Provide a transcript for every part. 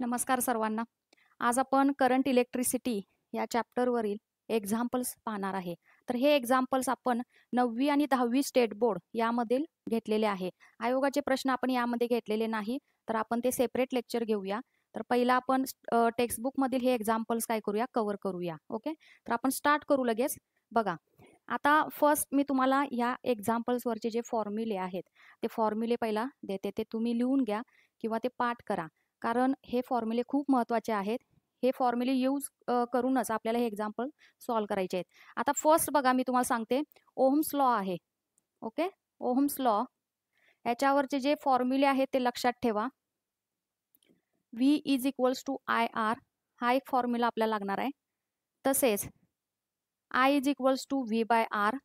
नमस्कार सर्वांना. आज आपण करंट इलेक्ट्रिसिटी या चॅप्टरवरील एक्झाम्पल्स पाहणार आहे. तर हे एक्झाम्पल्स आपण 9वी आणि 10वी स्टेट बोर्ड यामधील घेतलेले आहे. आयोगाचे प्रश्न आपण यामध्ये घेतलेले नाही, तर आपण ते सेपरेट लेक्चर घेऊया. तर पहिला आपण टेक्स्टबुकमधील हे एक्झाम्पल्स काय करूया, कव्हर करूया. ओके, तर आपण स्टार्ट करू लगेच. बघा, आता फर्स्ट मी तुम्हाला या एक्झाम्पल्सवरचे जे फॉर्म्युले आहेत ते फॉर्म्युले पहिला देते, ते तुम्ही लिहून घ्या किंवा ते पाठ करा, कारण हे फॉर्म्युले खूप महत्त्वाचे आहेत. हे फॉर्म्युले यूज करूनच आपल्याला हे एक्झाम्पल सॉल्व्ह करायचे आहेत. आता फर्स्ट बघा, मी तुम्हाला सांगते, ओहम्स लॉ आहे. ओके, ओहम्स लॉ याच्यावरचे जे फॉर्म्युले आहेत ते लक्षात ठेवा. V is equals to IR हा एक फॉर्म्युला आपल्याला लागणार आहे. तसेच I is equals to V by R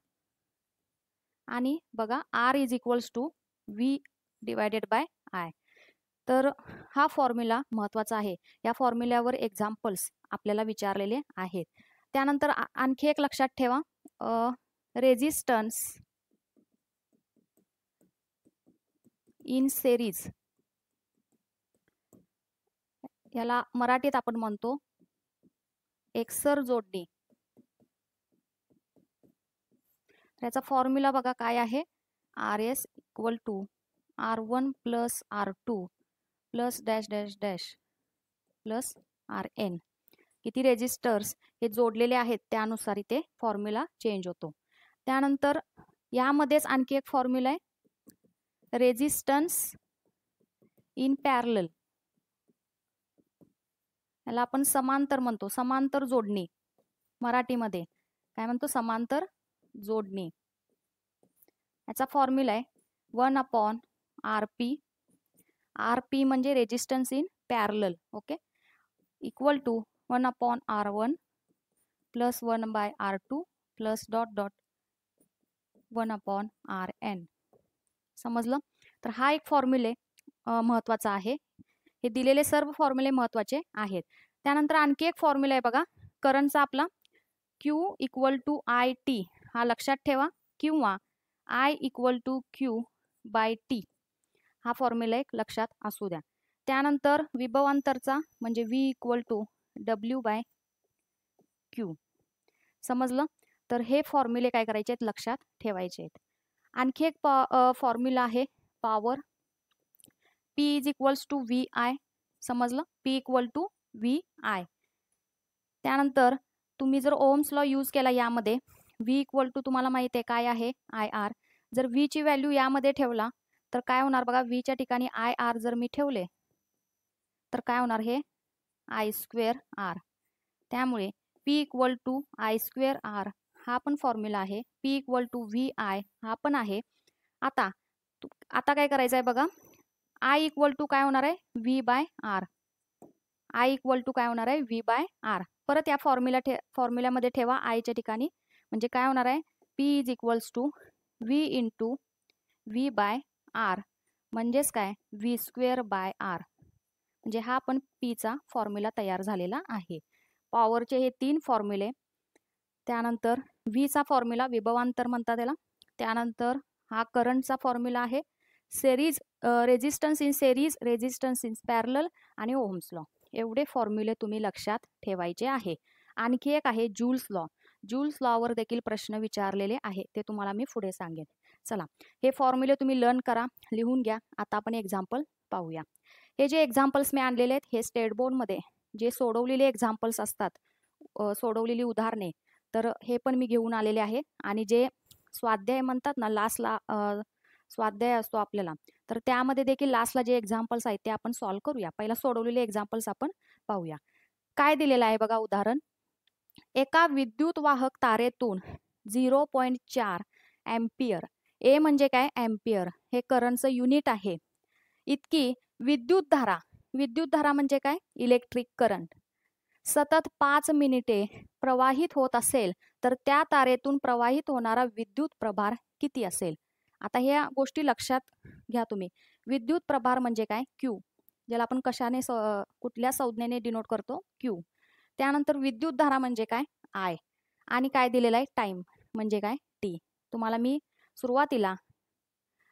आणि बघा R is equals to V divided by I. तर हा फॉर्म्युला महत्त्वाचा आहे. या फॉर्म्युल्यावर एक्झाम्पल्स आपल्याला विचारलेले आहेत. त्यानंतर आणखी एक लक्षात ठेवा, रेजिस्टन्स इन सेरीज, याला मराठीत आपण म्हणतो एकसर जोडणी. त्याचा फॉर्म्युला बघा काय आहे, RS equal to R1 plus R2 plus dash dash dash plus RN. किती रेजिस्टर्स हे जोडलेले आहेत त्यानुसार इथे फॉर्म्युला चेंज होतो. त्यानंतर यामध्येच आणखी एक फॉर्म्युला आहे, रेजिस्टन्स इन पॅरलल. याला आपण समांतर म्हणतो, समांतर जोडणी. मराठीमध्ये काय म्हणतो, समांतर जोडणी. याचा फॉर्म्युला आहे 1/RP. RP म्हणजे resistance in parallel. Okay, equal to 1/R1 plus 1/R2 plus dot dot 1/RN. समजलं? तर हा एक फॉर्म्युले महत्त्वाचा आहे. हे दिलेले सर्व फॉर्म्युले महत्त्वाचे आहेत. त्यानंतर आणखी एक फॉर्म्युला आहे बघा, करंटचा आपला Q इक्वल टू IT हा लक्षात ठेवा, किंवा I equal to Q by T हा फॉर्म्युला एक लक्षात असू द्या. त्यानंतर विभवांतरचा म्हणजे V equal to W by Q. समजलं? तर हे फॉर्म्युले काय करायचे आहेत, लक्षात ठेवायचे आहेत. आणखी एक फॉर्म्युला आहे power, P is equals to VI. समजलं? P equal to VI. त्यानंतर तुम्ही जर ओहम्स लॉ यूज केला यामध्ये, V इक्वल टू तुम्हाला माहिती आहे काय आहे, IR. जर V ची व्हॅल्यू यामध्ये ठेवला तर काय होणार बघा, V च्या ठिकाणी IR जर मी ठेवले तर काय होणार, हे I²R. त्यामुळे P इक्वल टू I²R हा पण फॉर्म्युला आहे. P इक्वल टू VI हा पण आहे. आता काय करायचं आहे बघा, I इक्वल टू काय होणार आहे, V by R. I equal to काय होणार आहे, V बाय R. परत या फॉर्म्युल्यामध्ये ठेवा I च्या ठिकाणी, म्हणजे काय होणार आहे, P is equals to V into V by R, म्हणजेच काय, V² बाय R. म्हणजे हा पण P चा फॉर्म्युला तयार झालेला आहे. पॉवरचे हे 3 फॉर्म्युले. त्यानंतर V चा फॉर्म्युला विभवांतर म्हणतात त्याला. त्यानंतर हा करंटचा फॉर्म्युला आहे, series, resistance in series, resistance in parallel आणि ओहम्स लॉ. एवढे फॉर्म्युले तुम्ही लक्षात ठेवायचे आहे. आणखी एक आहे जूल्स लॉ. जूल्स लॉवर देखील प्रश्न विचारलेले आहे, ते तुम्हाला मी पुढे सांगेन. चला, हे फॉर्म्युले तुम्ही लर्न करा, लिहून घ्या. आता आपण एक्झाम्पल पाहूया. हे जे एक्झाम्पल्स मी आणलेले आहेत हे स्टेट बोर्डमध्ये जे सोडवलेले एक्झाम्पल्स असतात, सोडवलेली उदाहरणे, तर हे पण मी घेऊन आलेले आहे. आणि जे स्वाध्याय म्हणतात ना, लास्टला स्वाध्याय असतो आपल्याला, तर त्यामध्ये देखील लास्टला जे एक्झाम्पल्स आहेत ते आपण सॉल्व्ह करूया. पहिला सोडवलेले एक्झाम्पल्स आपण पाहूया. काय दिलेलं आहे बघा उदाहरण, एका विद्युत वाहक तारेतून 0.4 एम्पियर, ए म्हणजे काय, एम्पियर हे करंटचं युनिट आहे, इतकी विद्युत धारा म्हणजे काय, इलेक्ट्रिक करंट, सतत 5 मिनिटे प्रवाहित होत असेल तर त्या तारेतून प्रवाहित होणारा विद्युत प्रभार किती असेल. आता ह्या गोष्टी लक्षात घ्या तुम्ही. विद्युत प्रभार म्हणजे काय, Q, ज्याला आपण कशाने कुठल्या संज्ञेने डिनोट करतो, Q. त्यानंतर विद्युत धारा म्हणजे काय, I. आणि काय दिलेला आहे, टाइम म्हणजे काय, T. तुम्हाला मी सुरुवातीला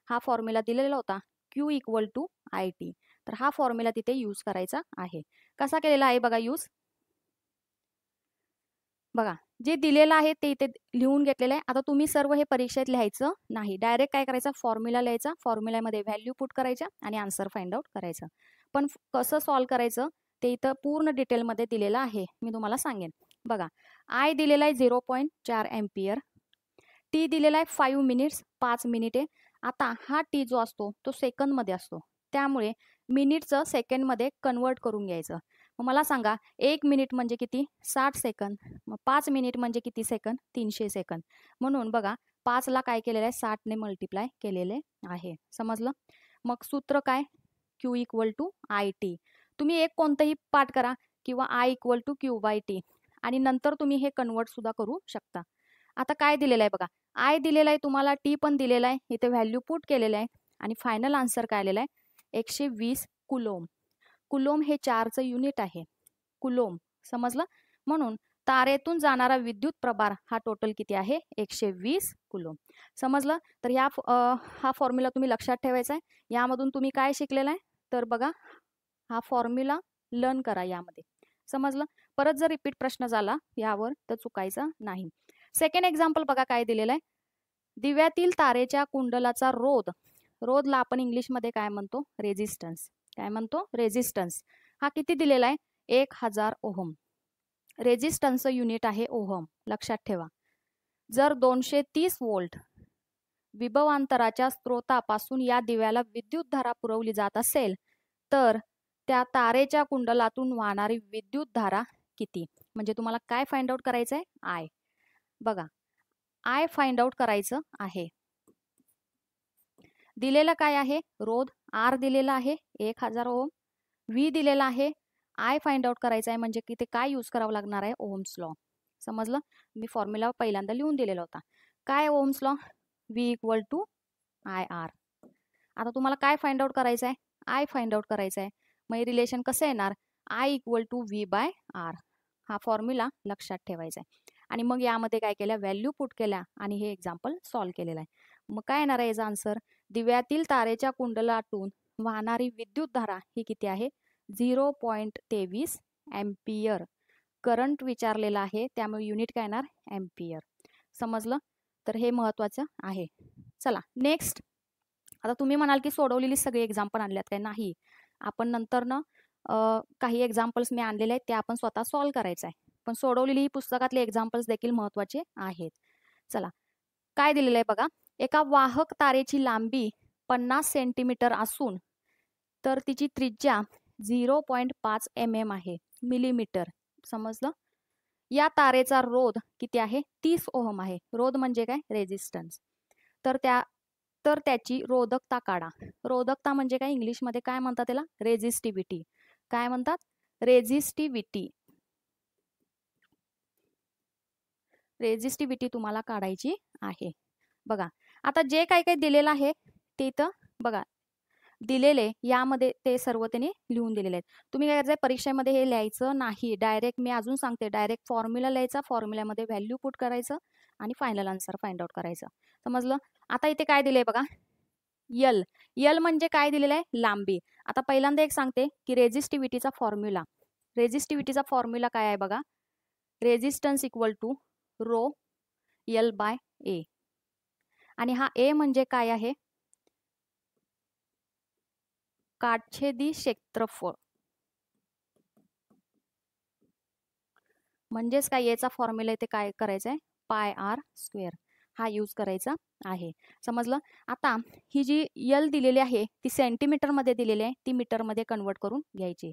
हा फॉर्म्युला दिलेला होता, Q इक्वल टू IT. तर हा फॉर्म्युला तिथे यूज करायचा आहे. कसा केलेला आहे बघा यूज, बघा जे दिलेलं आहे ते इथे लिहून घेतलेलं आहे. आता तुम्ही सर्व हे परीक्षेत लिहायचं नाही, डायरेक्ट काय करायचं, फॉर्म्युला लिहायचा, फॉर्म्युल्यामध्ये व्हॅल्यू पुट करायच्या आणि आन्सर फाइंड आउट करायचं. पण कसं सॉल्व करायचं ते इथं पूर्ण डिटेलमध्ये दिलेलं आहे, मी तुम्हाला सांगेन. बघा आय दिलेला आहे 0.4 एम्पियर, टी दिलेला आहे 5 मिनिट्स, 5 मिनिटे. आता हा टी जो असतो तो सेकंदमध्ये असतो, त्यामुळे मिनिटचं सेकंडमध्ये कन्वर्ट करून घ्यायचं. मग मला सांगा 1 मिनिट म्हणजे किती, 60 सेकंद. मग 5 मिनिट म्हणजे किती सेकंद, 300 सेकंद. म्हणून बघा 5ला काय केलेलं आहे, 60ने मल्टिप्लाय केलेले आहे. समजलं. मग सूत्र काय, Q equal to I T. तुम्ही एक कोणतंही पाठ करा किंवा I equal to Q by T आणि नंतर तुम्ही हे कन्वर्ट सुद्धा करू शकता. आता काय दिलेलं आहे बघा, आय दिलेला आहे तुम्हाला, टी पण दिलेला आहे, इथे व्हॅल्यू पुट केलेलं आहे आणि फायनल आन्सर काय आलेला आहे 120 कुलोम. कुलोम हे चार्जचं युनिट आहे, कुलोम. समजलं. म्हणून तारेतून जाणारा विद्युत प्रभार हा टोटल किती आहे, 120 कुलोम. समजलं. तर हा फॉर्म्युला तुम्ही लक्षात ठेवायचा आहे. यामधून तुम्ही काय शिकलेला आहे, तर बघा हा फॉर्म्युला लर्न करा यामध्ये. समजलं. परत जर रिपीट प्रश्न झाला यावर तर चुकायचा नाही. सेकंड एक्झाम्पल बघा काय दिलेलं आहे, दिव्यातील तारेच्या कुंडलाचा रोध, रोधला आपण इंग्लिशमध्ये काय म्हणतो, रेझिस्टन्स. काय म्हणतो, रेझिस्टन्स. हा किती दिलेला आहे, 1000 ओहम. रेझिस्टन्सचं युनिट आहे ओहम, लक्षात ठेवा. जर 230 व्होल्ट विभवांतराच्या स्त्रोतापासून या दिव्याला विद्युतधारा पुरवली जात असेल तर त्या तारेच्या कुंडलातून वाहणारी विद्युतधारा किती. म्हणजे तुम्हाला काय फाइंड आउट करायचं आहे, आय. बघा आय फाइंड आउट करायचं आहे. दिलेलं काय आहे, रोध आर दिलेला आहे 1000 ओहम, व्ही दिलेला आहे, आय फाइंड आउट करायचं आहे म्हणजे की ते काय यूज करावं लागणार आहे, ओहम्स लॉ. समजलं. मी फॉर्म्युला पहिल्यांदा लिहून दिलेला होता. काय Ohm's law, V equal to I R. आता तुम्हाला काय फाइंड आउट करायचं आहे, आय फाइंड आउट करायचं आहे. मग रिलेशन कसं येणार, I equal to V by R. हा फॉर्म्युला लक्षात ठेवायचा आहे. आणि मग यामध्ये काय केल्या, व्हॅल्यू पुट केल्या आणि हे एक्झाम्पल सॉल्व्ह केलेलं आहे. मग काय येणार आहे याचा आन्सर, दिव्यातील तारेच्या कुंडलातून वाहणारी विद्युतधारा ही किती आहे, 0.23 एम्पियर. करंट विचारलेला आहे त्यामुळे युनिट काय येणार, एम्पियर. समजलं. तर हे महत्वाचं आहे. चला नेक्स्ट. आता तुम्ही म्हणाल की सोडवलेली सगळी एक्झाम्पल आणल्यात काय, नाही. आपण नंतर ना काही एक्झाम्पल्स मी आणलेले आहेत ते आपण स्वतः सॉल्व्ह करायचं आहे. पण सोडवलेली ही पुस्तकातले एक्झाम्पल्स देखील महत्वाचे आहेत. चला काय दिलेलं आहे बघा, एका वाहक तारेची लांबी 50 सेंटीमीटर असून तर तिची त्रिज्या 0.5 mm आहे, मिलीमीटर. समजलं. या तारेचा रोध किती आहे, 30 ओहम आहे. रोध म्हणजे काय, रेझिस्टन्स. तर त्याची रोधकता काढा. रोधकता म्हणजे काय, इंग्लिशमध्ये काय म्हणतात त्याला, रेझिस्टिव्हिटी. काय म्हणतात, रेझिस्टिव्हिटी. रेझिस्टिव्हिटी तुम्हाला काढायची आहे. बघा आता जे काय काय दिलेलं आहे ते इथं बघा दिलेले, यामध्ये ते सर्व त्यांनी लिहून दिलेले आहेत. तुम्ही काय करायचं, परीक्षेमध्ये हे लिहायचं नाही, डायरेक्ट मी अजून सांगते, डायरेक्ट फॉर्म्युला लिहायचा, फॉर्म्युल्यामध्ये व्हॅल्यू पुट करायचं आणि फायनल आन्सर फाइंड आउट करायचं. समजलं. आता इथे काय दिलंय बघा, यल. यल म्हणजे काय दिलेलं आहे, लांबी. आता पहिल्यांदा एक सांगते की रेझिस्टिव्हिटीचा फॉर्म्युला, रेझिस्टिव्हिटीचा फॉर्म्युला काय आहे बघा, resistance equal to rho l by A. आणि हा ए म्हणजे काय आहे, काटछेदी क्षेत्रफळ. म्हणजेच काय, याचा फॉर्म्युला इथे काय करायचा आहे, पाय आर स्क्वेअर हा यूज करायचा आहे. समजलं. आता ही जी यल दिलेली आहे ती सेंटीमीटरमध्ये दिलेली आहे, ती मीटरमध्ये कन्वर्ट करून घ्यायची.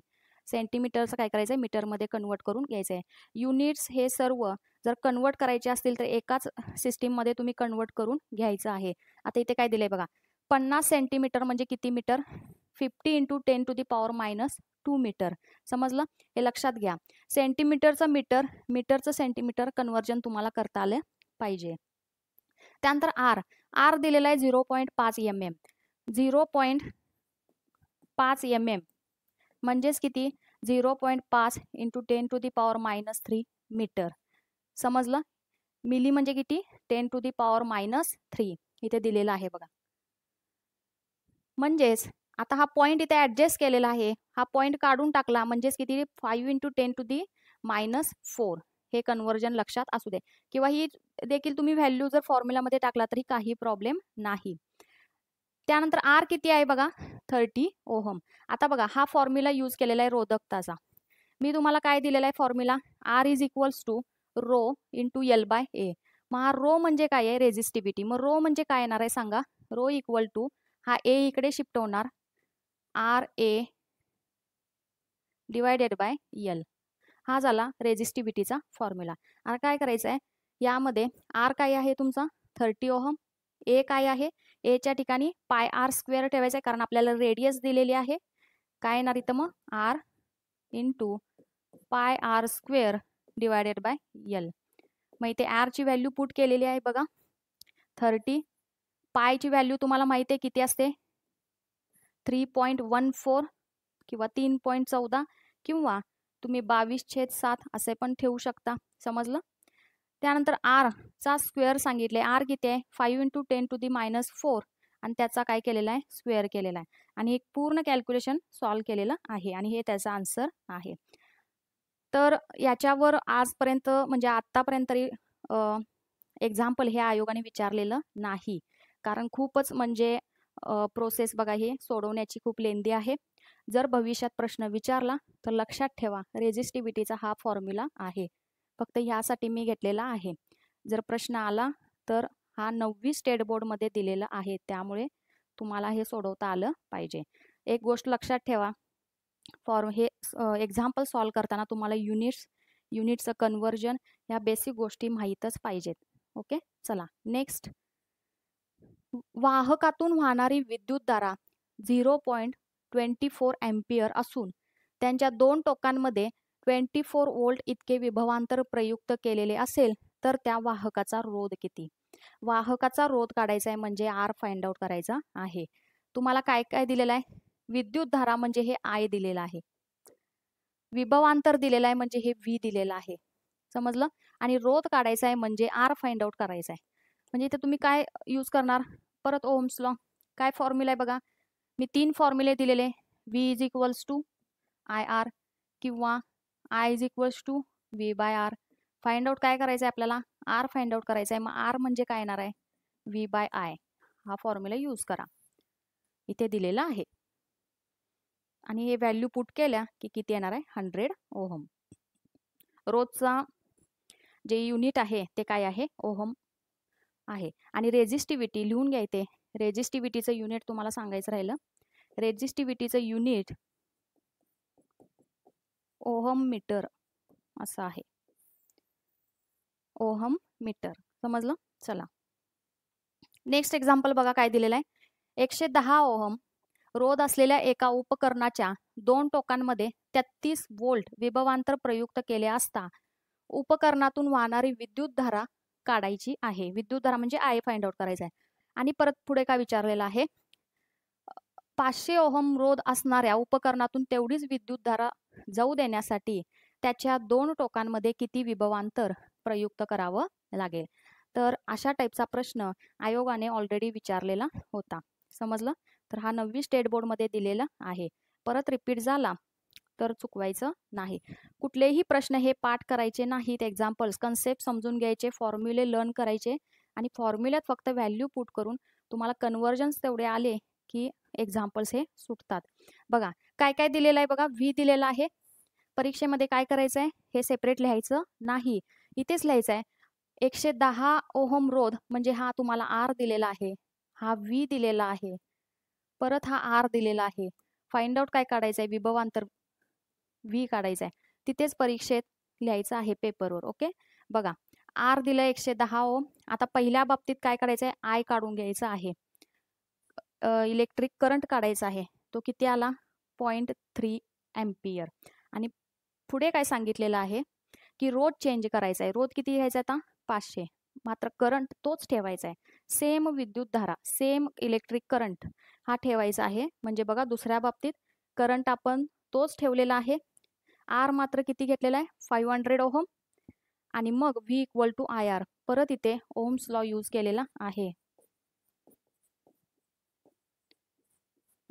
सेंटीमीटरचं काय करायचं आहे, मीटरमध्ये कन्वर्ट करून घ्यायचं आहे. युनिट्स हे सर्व जर कन्वर्ट करायचे असतील तर एकाच सिस्टीममध्ये तुम्ही कन्वर्ट करून घ्यायचं आहे. आता इथे काय दिलंय बघा, 50 सेंटीमीटर म्हणजे किती मीटर, 50 × 10⁻⁻² मीटर. समजलं. हे लक्षात घ्या. सेंटीमीटरचं मीटर, मीटरचं सेंटीमीटर कन्वर्जन तुम्हाला करता आलं पाहिजे. त्यानंतर आर, आर दिलेला आहे 0.5 mm. 0.5 mm म्हणजेच किती, 0.5 × 10⁻³ मीटर. समजलं. मिली म्हणजे किती, 10⁻³ इथे दिलेलं आहे बघा. म्हणजेच आता हा पॉईंट इथे ऍडजस्ट केलेला आहे, हा पॉईंट काढून टाकला म्हणजेच किती 5 × 10⁻⁴ हे कन्वर्जन लक्षात असू दे, किंवा ही देखील तुम्ही व्हॅल्यू जर फॉर्म्युलामध्ये टाकला तरी काही प्रॉब्लेम नाही. त्यानंतर आर किती आहे बघा 30 ओहम. आता बघा हा फॉर्म्युला यूज केलेला आहे रोधकताचा. मी तुम्हाला काय दिलेला आहे formula, R is equals to rho into L/A. मग हा रो म्हणजे काय आहे रेझिस्टिव्हिटी. मग रो म्हणजे काय येणार आहे सांगा, रो इक्वल टू हा ए इकडे शिफ्ट होणार RA डिवायडेड बाय L. हा झाला रेझिस्टिव्हिटीचा फॉर्म्युला. आता काय करायचं आहे, यामध्ये आर काय आहे तुमचा 30 ओहम, ए काय आहे, एच्या ठिकाणी πr² ठेवायचं आहे कारण आपल्याला रेडियस दिलेली आहे. काय येणार इथं मग R into πr² divided by L. मग इथे आर ची व्हॅल्यू पुट केलेली आहे बघा 30. पायची व्हॅल्यू तुम्हाला माहिती आहे किती असते 3.14 किंवा 3.14 किंवा तुम्ही 22/7 असे पण ठेवू शकता. समजलं. त्यानंतर आर चा स्क्वेअर सांगितले, आर किती आहे 5 × 10⁻⁴ आणि त्याचा काय केलेला आहे स्क्वेअर केलेला आहे आणि एक पूर्ण कॅल्क्युलेशन सॉल्व केलेलं आहे आणि हे त्याचा आन्सर आहे. तर याच्यावर आजपर्यंत म्हणजे आत्तापर्यंत तरी एक्झाम्पल हे आयोगाने विचारलेलं नाही, कारण खूपच म्हणजे प्रोसेस बघा हे सोडवण्याची खूप लेंदी आहे. जर भविष्यात प्रश्न विचारला तर लक्षात ठेवा रेझिस्टिव्हिटीचा हा फॉर्म्युला आहे, फक्त ह्यासाठी मी घेतलेला आहे. जर प्रश्न आला तर हा 9वी स्टेट बोर्डमध्ये दिलेला आहे, त्यामुळे तुम्हाला हे सोडवता आलं पाहिजे. एक गोष्ट लक्षात ठेवा, हे एक्झाम्पल सॉल्व करताना तुम्हाला युनिट्सचं कन्वर्जन या बेसिक गोष्टी माहीतच पाहिजेत. ओके, चला नेक्स्ट. वाहकातून वाहणारी विद्युतधारा 0.24 अँपिअर असून त्यांच्या दोन टोकांमध्ये 24 व्होल्ट इतके विभवांतर प्रयुक्त केलेले असेल तर त्या वाहकाचा रोध किती. वाहकाचा रोध काढायचा आहे म्हणजे आर फाइंड आउट करायचा आहे. तुम्हाला काय काय दिलेलं आहे, विद्युतधारा म्हणजे हे आय दिलेलं आहे, विभवांतर दिलेला आहे म्हणजे हे व्ही दिलेलं आहे. समजलं. आणि रोध काढायचा आहे म्हणजे आर फाइंड आउट करायचा आहे. म्हणजे इथे तुम्ही काय यूज करणार, परत ओहम्स लॉ. काय फॉर्म्युला आहे बघा, मी 3 फॉर्म्युले दिलेले, V is equals to IR किंवा I is equals to V/R. Find out काय करायचं आहे आपल्याला, आर फाइंड आउट करायचं आहे. मग आर म्हणजे काय येणार आहे V/I. हा फॉर्म्युला यूज करा, इथे दिलेला आहे. आणि हे व्हॅल्यू पुट केल्या की किती येणार आहे 100 ओहम. रोजचा जे युनिट आहे ते काय आहे ओहम आहे. आणि रेझिस्टिव्हिटी लिहून घ्यायचे, रेझिस्टिव्हिटीचं युनिट तुम्हाला सांगायचं राहिलं, रेझिस्टिव्हिटीचं युनिट ओहम मीटर असं आहे, ओहम मीटर. समजलं. चला नेक्स्ट एक्झाम्पल बघा काय दिलेलं आहे. 110 ओहम रोध असलेल्या एका उपकरणाच्या दोन टोकांमध्ये 33 व्होल्ट विभवांतर प्रयुक्त केले असता उपकरणातून वाहणारी विद्युतधारा काढायची आहे. विद्युतधारा म्हणजे आय फाइंड आउट करायचा आहे. आणि परत पुढे काय विचारलेलं आहे, 500 ओहम रोध असणाऱ्या उपकरणातून तेवढीच विद्युतधारा जाऊ देण्यासाठी त्याच्या दोन टोकांमध्ये किती विभवांतर प्रयुक्त करावं लागेल. तर अशा टाईपचा प्रश्न आयोगाने ऑलरेडी विचारलेला होता. समजलं. तर हा 9वी स्टेट बोर्डमध्ये दिलेला आहे. परत रिपीट झाला तर चुकवायचं नाही. कुठलेही प्रश्न हे पाठ करायचे नाहीत, एक्झाम्पल्स कन्सेप्ट समजून घ्यायचे, फॉर्म्युले लर्न करायचे आणि फॉर्म्युल्यात फक्त व्हॅल्यू पुट करून तुम्हाला कन्वर्जन्स तेवढे आले की एक्झाम्पल्स हे सुटतात. बघा काय काय दिलेलं आहे बघा, व्ही दिलेला आहे. परीक्षेमध्ये काय करायचं आहे, हे सेपरेट लिहायचं नाही, इथेच लिहायचं आहे. 110 ओहम रोध म्हणजे हा तुम्हाला आर दिलेला आहे, हा व्ही दिलेला आहे, परत हा आर दिलेला आहे. फाइंड आउट काय काढायचं आहे, विभवांतर व्ही काढायचं आहे, तिथेच परीक्षेत लिहायचं आहे पेपरवर. ओके. बघा आर दिलं 110 ओम. आता पहिल्या बाबतीत काय करायचं आहे, आय काढून घ्यायचं आहे, इलेक्ट्रिक करंट काढायचा आहे, तो किती आला 0.3 अँपिअर. आणि पुढे काय सांगितलेलं आहे की रोध चेंज करायचा आहे, रोध किती घ्यायचा आता 500, मात्र करंट तोच ठेवायचा आहे, सेम विद्युतधारा सेम इलेक्ट्रिक करंट हा ठेवायचा आहे. म्हणजे बघा दुसऱ्या बाबतीत करंट आपण तोच ठेवलेला आहे, आर मात्र किती घेतलेला आहे 500 ओहम आणि मग व्ही इक्वल टू IR. परत इथे ओहम्स लॉ यूज केलेला आहे.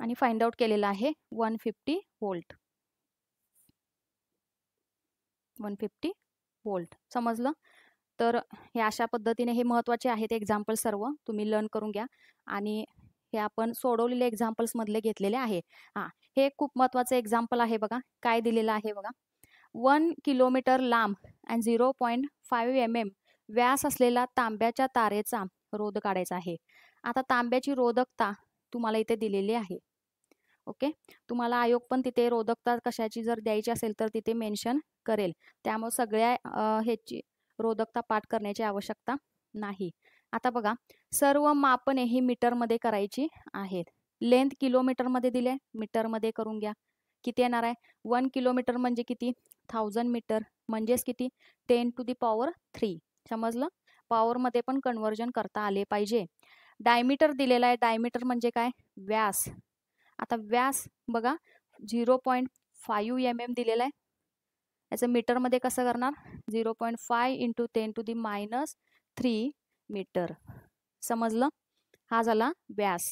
आणि फाइंड आउट केलेलं आहे 150 व्होल्ट. 150 व्होल्ट. समजलं? तर हे अशा पद्धतीने हे महत्त्वाचे आहेत एक्झाम्पल, सर्व तुम्ही लर्न करून घ्या. आणि हे आपण सोडवलेले एक्झाम्पल्समधले घेतलेले आहे. हां, हे खूप महत्त्वाचं एक्झाम्पल आहे बघा. काय दिलेलं आहे बघा. 1 किलोमीटर लांब आणि 0.5 mm व्यास असलेला तांब्याच्या तारेचा रोध काढायचा आहे. आता तांब्याची रोधकता तुम्हाला इथे दिलेली आहे. ओके, तुम्हाला आयोग पण तिथे रोधकता कशाची जर द्यायची असेल तर तिथे मेन्शन करेल. त्यामुळे सगळ्या ह्याची रोधकता पाठ करण्याची आवश्यकता नाही. आता बघा, सर्व मापने ही मीटरमध्ये करायची आहेत. लेंथ किलोमीटरमध्ये दिले, मीटरमध्ये करून घ्या. किती येणार आहे? 1 किलोमीटर म्हणजे किती? 1000 मीटर, म्हणजेच किती? 10 to the power 3. समजलं? पॉवरमध्ये पण कन्वर्जन करता आले पाहिजे. डायमीटर दिलेला आहे. डायमीटर म्हणजे काय? व्यास. आता व्यास बघा 0.5 mm दिलेला आहे. याचं मीटरमध्ये कसं करणार? 0.5 × 10⁻³ मीटर. समजलं? हा झाला व्यास.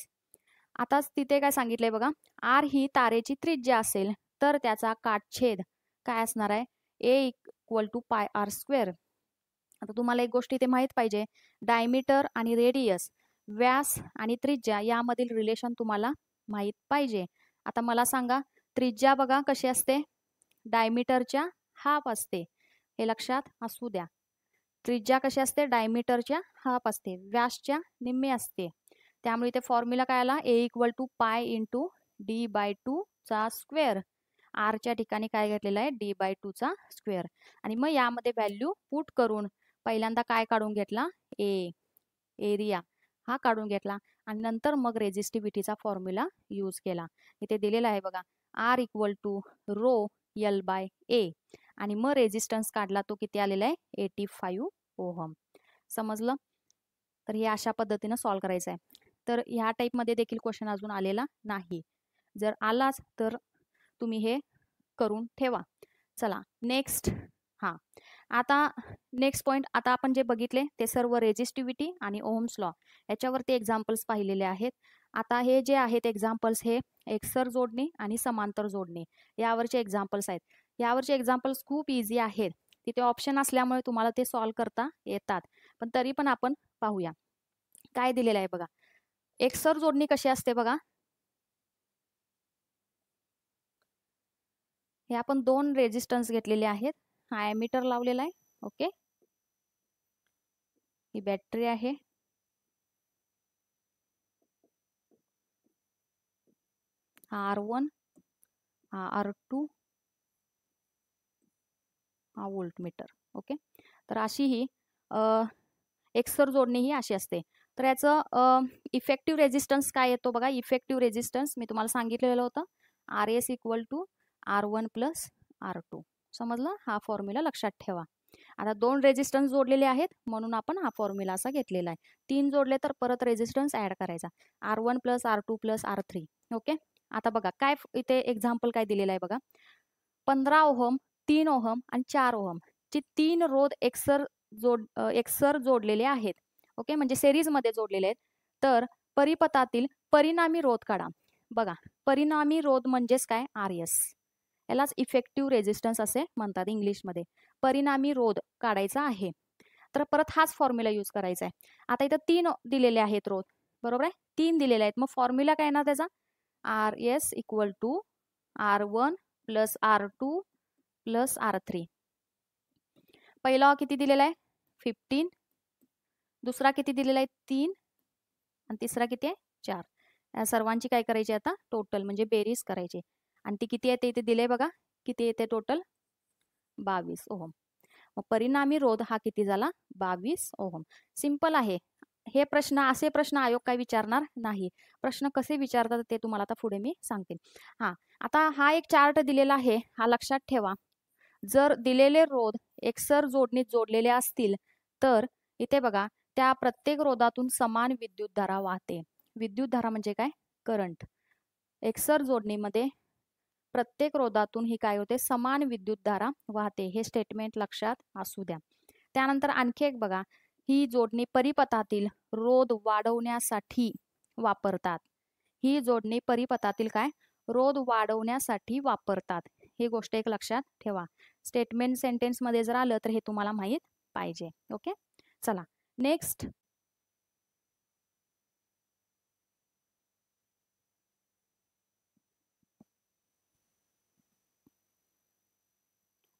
आता तिथे काय सांगितलंय बघा, आर ही तारेची त्रिज्या असेल तर त्याचा काटछेद काय असणार आहे? A = πr². आता तुम्हाला एक गोष्ट इथे माहीत पाहिजे, डायमीटर आणि रेडियस, व्यास आणि त्रिज्या यामधील रिलेशन तुम्हाला माहीत पाहिजे. आता मला सांगा, त्रिज्या बघा कशी असते? डायमीटरच्या हाफ असते. हे लक्षात असू द्या. त्रिज्या कशी असते? डायमीटरच्या हाफ असते, व्यासच्या निम्मे असते. त्यामुळे इथे फॉर्म्युला काय आला? A = π × d/2² आरच्या ठिकाणी काय घेतलेलं आहे? d/2². आणि मग यामध्ये व्हॅल्यू पुट करून पहिल्यांदा काय काढून घेतला? एरिया हा काढून घेतला आणि नंतर मग रेझिस्टिव्हिटीचा फॉर्म्युला यूज केला. इथे दिलेला आहे बघा, R = ρL/A आणि मग रेझिस्टन्स काढला, तो किती आलेला आहे? 85 ओहम. समजलं? तर हे अशा पद्धतीनं सॉल्व करायचं आहे. तर ह्या टाईपमध्ये देखील क्वेश्चन अजून आलेला नाही. जर आलाच तर तुम्ही हे करून ठेवा. चला नेक्स्ट. हां, आता नेक्स्ट पॉईंट. आता आपण जे बघितले ते सर्व रेझिस्टिव्हिटी आणि ओहम्स लॉ याच्यावरती एक्झाम्पल्स पाहिलेले आहेत. आता हे जे आहेत एक्झाम्पल्स, हे एकसर जोडणी आणि समांतर जोडणी यावरचे एक्झाम्पल्स आहेत. यावरचे एक्झाम्पल्स खूप इझी आहेत. तिथे ऑप्शन असल्यामुळे तुम्हाला ते सॉल्व करता येतात. पण तरी पण आपण पाहूया काय दिलेलं आहे बघा. एकसर जोडणी कशी असते बघा. हे आपण 2 रेझिस्टन्स घेतलेले आहेत. हा ॲमीटर लावलेला आहे. ओके, ही बॅटरी आहे. हा R1, हा R2, हा व्होल्टमीटर. ओके, तर अशी ही एकसर जोडणी ही अशी असते. तर याचं इफेक्टिव्ह रेझिस्टन्स काय येतो बघा. इफेक्टिव्ह रेझिस्टन्स मी तुम्हाला सांगितलेलं होतं, RS = R1 + R2. समजलं? हा फॉर्म्युला लक्षात ठेवा. आता 2 रेझिस्टन्स जोडलेले आहेत म्हणून आपण हा फॉर्म्युला असा घेतलेला आहे. 3 जोडले तर परत रेझिस्टन्स ऍड करायचा, R1 + R2 + R3. ओके, आता बघा काय इथे एक्झाम्पल काय दिलेलं आहे बघा. 15 ओहम, 3 ओहम आणि 4 ओहम चे 3 रोध एकसर जोडलेले आहेत. ओके, म्हणजे सिरीजमध्ये जोडलेले आहेत. तर परिपथातील परिणामी रोध काढा. बघा, परिणामी रोध म्हणजेच काय? RS. यालाच इफेक्टिव्ह रेझिस्टन्स असे म्हणतात इंग्लिशमध्ये. परिणामी रोध काढायचा आहे. तर परत हाच फॉर्म्युला यूज करायचा आहे. आता इथं 3 दिलेले आहेत रोध, बरोबर आहे? 3 दिलेले आहेत. मग फॉर्म्युला काय येणार त्याचा? RS = R1 + R2 + R3. पहिला किती दिलेला आहे? 15. दुसरा किती दिलेला आहे? 3. आणि तिसरा किती आहे? 4. या सर्वांची काय करायची आता? टोटल म्हणजे बेरीज करायची. आणि ती किती येते इथे दिले बघा. किती येते टोटल? 22 ओहम. मग परिणामी रोध हा किती झाला? 22 ओहम. सिंपल आहे. हे प्रश्न, असे प्रश्न आयोग काय विचारणार नाही. प्रश्न कसे विचारतात ते तुम्हाला आता पुढे मी सांगते. हां, आता हा एक चार्ट दिलेला आहे, हा लक्षात ठेवा. जर दिलेले रोध एकसर जोडणीत जोडलेले असतील तर इथे बघा, त्या प्रत्येक रोधातून समान विद्युतधारा वाहते. विद्युतधारा म्हणजे काय? करंट. एकसर जोडणीमध्ये प्रत्येक रोधातून ही काय होते? समान विद्युतधारा वाहते. हे स्टेटमेंट लक्षात असू द्या. त्यानंतर आणखी एक बघा, ही जोडणी परिपथातील रोध वाढवण्यासाठी वापरतात. ही जोडणी परिपथातील काय रोध वाढवण्यासाठी वापरतात. ही गोष्ट एक लक्षात ठेवा. स्टेटमेंट सेंटेन्स मध्ये जर आलं तर हे तुम्हाला माहित पाहिजे. ओके, चला नेक्स्ट.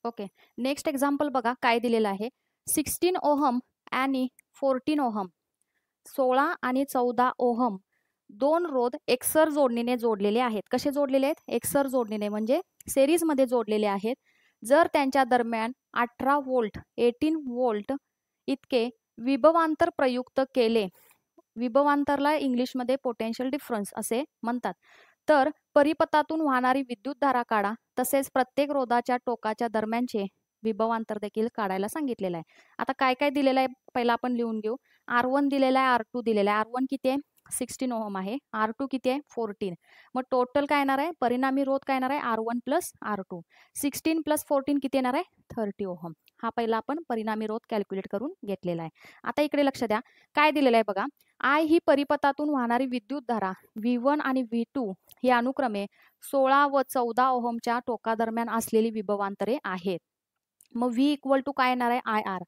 ओके, नेक्स्ट एक्झाम्पल बघा काय दिलेलं आहे. 16 ओहम आणि 14 ओहम, 16 आणि 14 ओहम दोन रोध एकसर जोडणीने जोडलेले आहेत. कसे जोडलेले आहेत? एकसर जोडणीने, म्हणजे सेरीज मध्ये जोडलेले आहेत. जर त्यांच्या दरम्यान 18 व्होल्ट 18 व्होल्ट इतके विभवांतर प्रयुक्त केले, विभवांतरला इंग्लिशमध्ये पोटेन्शियल डिफरन्स असे म्हणतात, तर परिपथातून वाहणारी विद्युतधारा काढा. तसेच प्रत्येक रोधाच्या टोकाच्या दरम्यानचे विभवांतर देखील काढायला सांगितलेलं आहे. आता काय काय दिलेलं आहे पहिला आपण लिहून घेऊ. R1 दिलेला आहे, R2 दिलेला आहे. R1 किती आहे? 16 ओहम आहे. R2 किती आहे? 14. मग टोटल काय येणार आहे? परिणामी रोध काय येणार आहे? R1 plus R2. 16 प्लस 14 किती येणार आहे? 30 ओहम. हा पहिला आपण परिणामी रोध कॅल्क्युलेट करून घेतलेला आहे. आता इकडे लक्ष द्या काय दिलेलं आहे बघा. I ही परिपथातून वाहणारी विद्युतधारा V1 आणि V2 ही अनुक्रमे 16 व 14 ओहमच्या टोकादरम्यान असलेली विभवांतरे आहेत. मग V इक्वल टू काय येणार आहे? IR.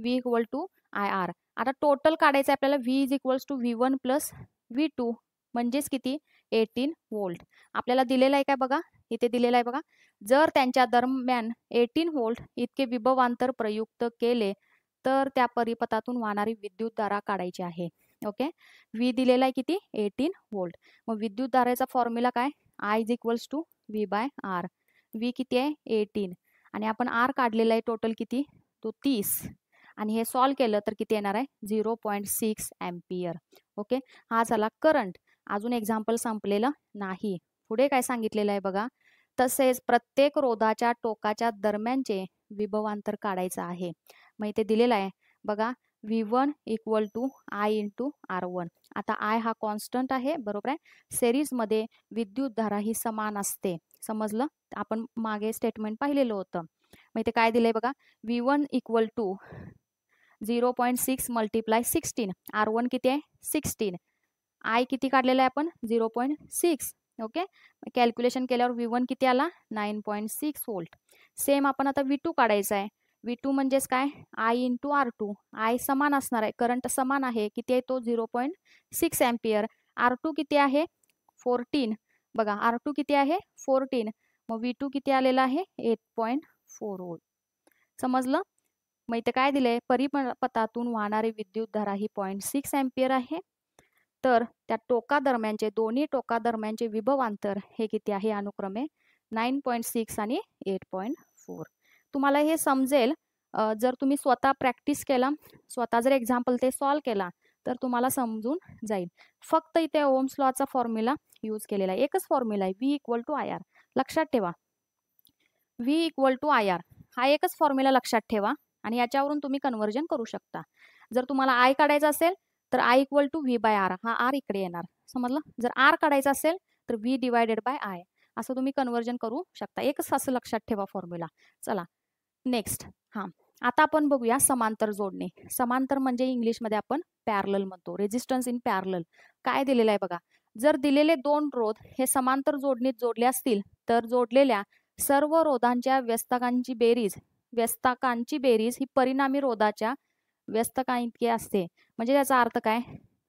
V equal to IR. आता टोटल काढायचं आहे आपल्याला. V is equals to V1 plus V2 म्हणजेच किती? 18 व्होल्ट. आपल्याला दिलेलं आहे काय बघा, इथे दिलेलं आहे बघा. जर त्यांच्या दरम्यान 18 व्होल्ट इतके विभवांतर प्रयुक्त केले तर त्या परिपथातून वाहणारी विद्युतधारा काढायची आहे. ओके, V दिलेला आहे किती? 18 व्होल्ट. मग विद्युतधारेचा फॉर्म्युला काय? I is equals to V by R. V किती आहे? 18. आणि आपण R काढलेला आहे टोटल किती? तो 30. आणि हे सॉल्व केलं तर किती येणार आहे? 0.6 एम्पियर. ओके, हा झाला करंट. अजून एक्झाम्पल संपलेलं नाही. पुढे काय सांगितलेलं आहे बघा. तसेच प्रत्येक रोधाच्या टोकाच्या दरम्यानचे विभवांतर काढायचं आहे. मग इथे दिलेलं आहे बघा. V1 equal to I into R1. आता I हा कॉन्स्टंट आहे, बरोबर आहे. सेरीजमध्ये विद्युतधारा ही समान असते. समजलं? आपण मागे स्टेटमेंट पाहिलेलं होतं. मग इथे काय दिलंय बघा. V1 equal to 0.6 multiply 16. R1 किती आहे? 16. I किती काढलेला आहे आपण? 0.6. ओके, कॅल्क्युलेशन केल्यावर V1 किती आला? 9.6 व्होल्ट. सेम आपण आता V2 काढायचा आहे. V2 म्हणजेच काय? I into R2. I समान असणार आहे, करंट समान आहे. किती आहे तो? 0.6 एम्पियर. R2 किती आहे? 14. बघा R2 किती आहे? 14. मग V2 किती आलेला आहे? 8.4 व्होल्ट. समजलं? मग इथे काय दिलंय? परिपथातून वाहणारी विद्युतधारा ही 0.6 एम्पियर आहे. तर त्या टोका दरम्यानचे, दोन्ही टोका दरम्यानचे विभवांतर हे किती आहे? अनुक्रमे 9.6 आणि 8.4. तुम्हाला हे समजेल जर तुम्ही स्वतः प्रॅक्टिस केला, स्वतः जर एक्झाम्पल ते सॉल्व केला तर तुम्हाला समजून जाईल. फक्त इथे ओम्स लॉचा फॉर्म्युला यूज केलेला आहे. एकच फॉर्म्युला आहे, V इक्वल टू IR. लक्षात ठेवा, V इक्वल टू IR हा एकच फॉर्म्युला लक्षात ठेवा आणि याच्यावरून तुम्ही कन्वर्जन करू शकता. जर तुम्हाला I काढायचा असेल तर I equal to V by R. हा R इकडे येणार. समजलं? जर R काढायचा असेल तर V डिवायडेड बाय I. असं तुम्ही कन्वर्जन करू शकता. एकच असं लक्षात ठेवा फॉर्म्युला. चला नेक्स्ट. हा, आता आपण बघूया समांतर जोडणे. समांतर म्हणजे इंग्लिशमध्ये आपण पॅरलल म्हणतो. Resistance in parallel. काय दिलेलं आहे बघा. जर दिलेले दोन रोध हे समांतर जोडणीत जोडले असतील तर जोडलेल्या सर्व रोधांच्या व्यस्ताकांची बेरीज ही परिणामी रोधाच्या व्यस्तकाइतकी असते. म्हणजे त्याचा अर्थ काय?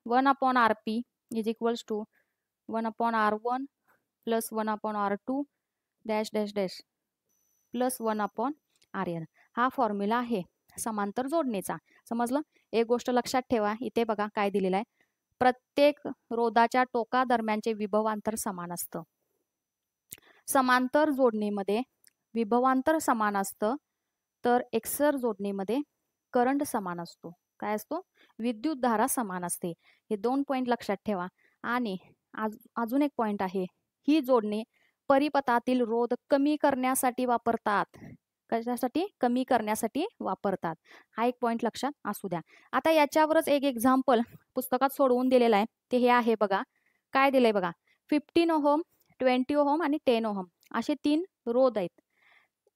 1/RP is equals to 1/R1 plus 1/R2 dash dash dash plus 1/RN. हा फॉर्म्युला आहे समांतर जोडणीचा. समजलं? एक गोष्ट लक्षात ठेवा, इथे बघा काय दिलेलं आहे. प्रत्येक रोधाच्या टोका दरम्यानचे विभवांतर समान असतं. समांतर जोडणीमध्ये विभवांतर समान असतं, तर एकसर जोडणीमध्ये करंट समान असतो. काय असतो? विद्युतधारा समान असते. हे 2 पॉइंट लक्षात ठेवा. आणि अजून एक पॉइंट आहे, ही जोडणी परिपथातील रोध कमी करण्यासाठी वापरतात. कशासाठी? कमी करण्यासाठी वापरतात. हा एक पॉइंट लक्षात असू द्या. आता याच्यावरच एक एक्झाम्पल पुस्तकात सोडवून दिलेलं आहे. ते हे आहे बघा. काय दिलंय बघा. 15 ओहम 20 ओहम आणि 10 ओहम असे 3 रोध आहेत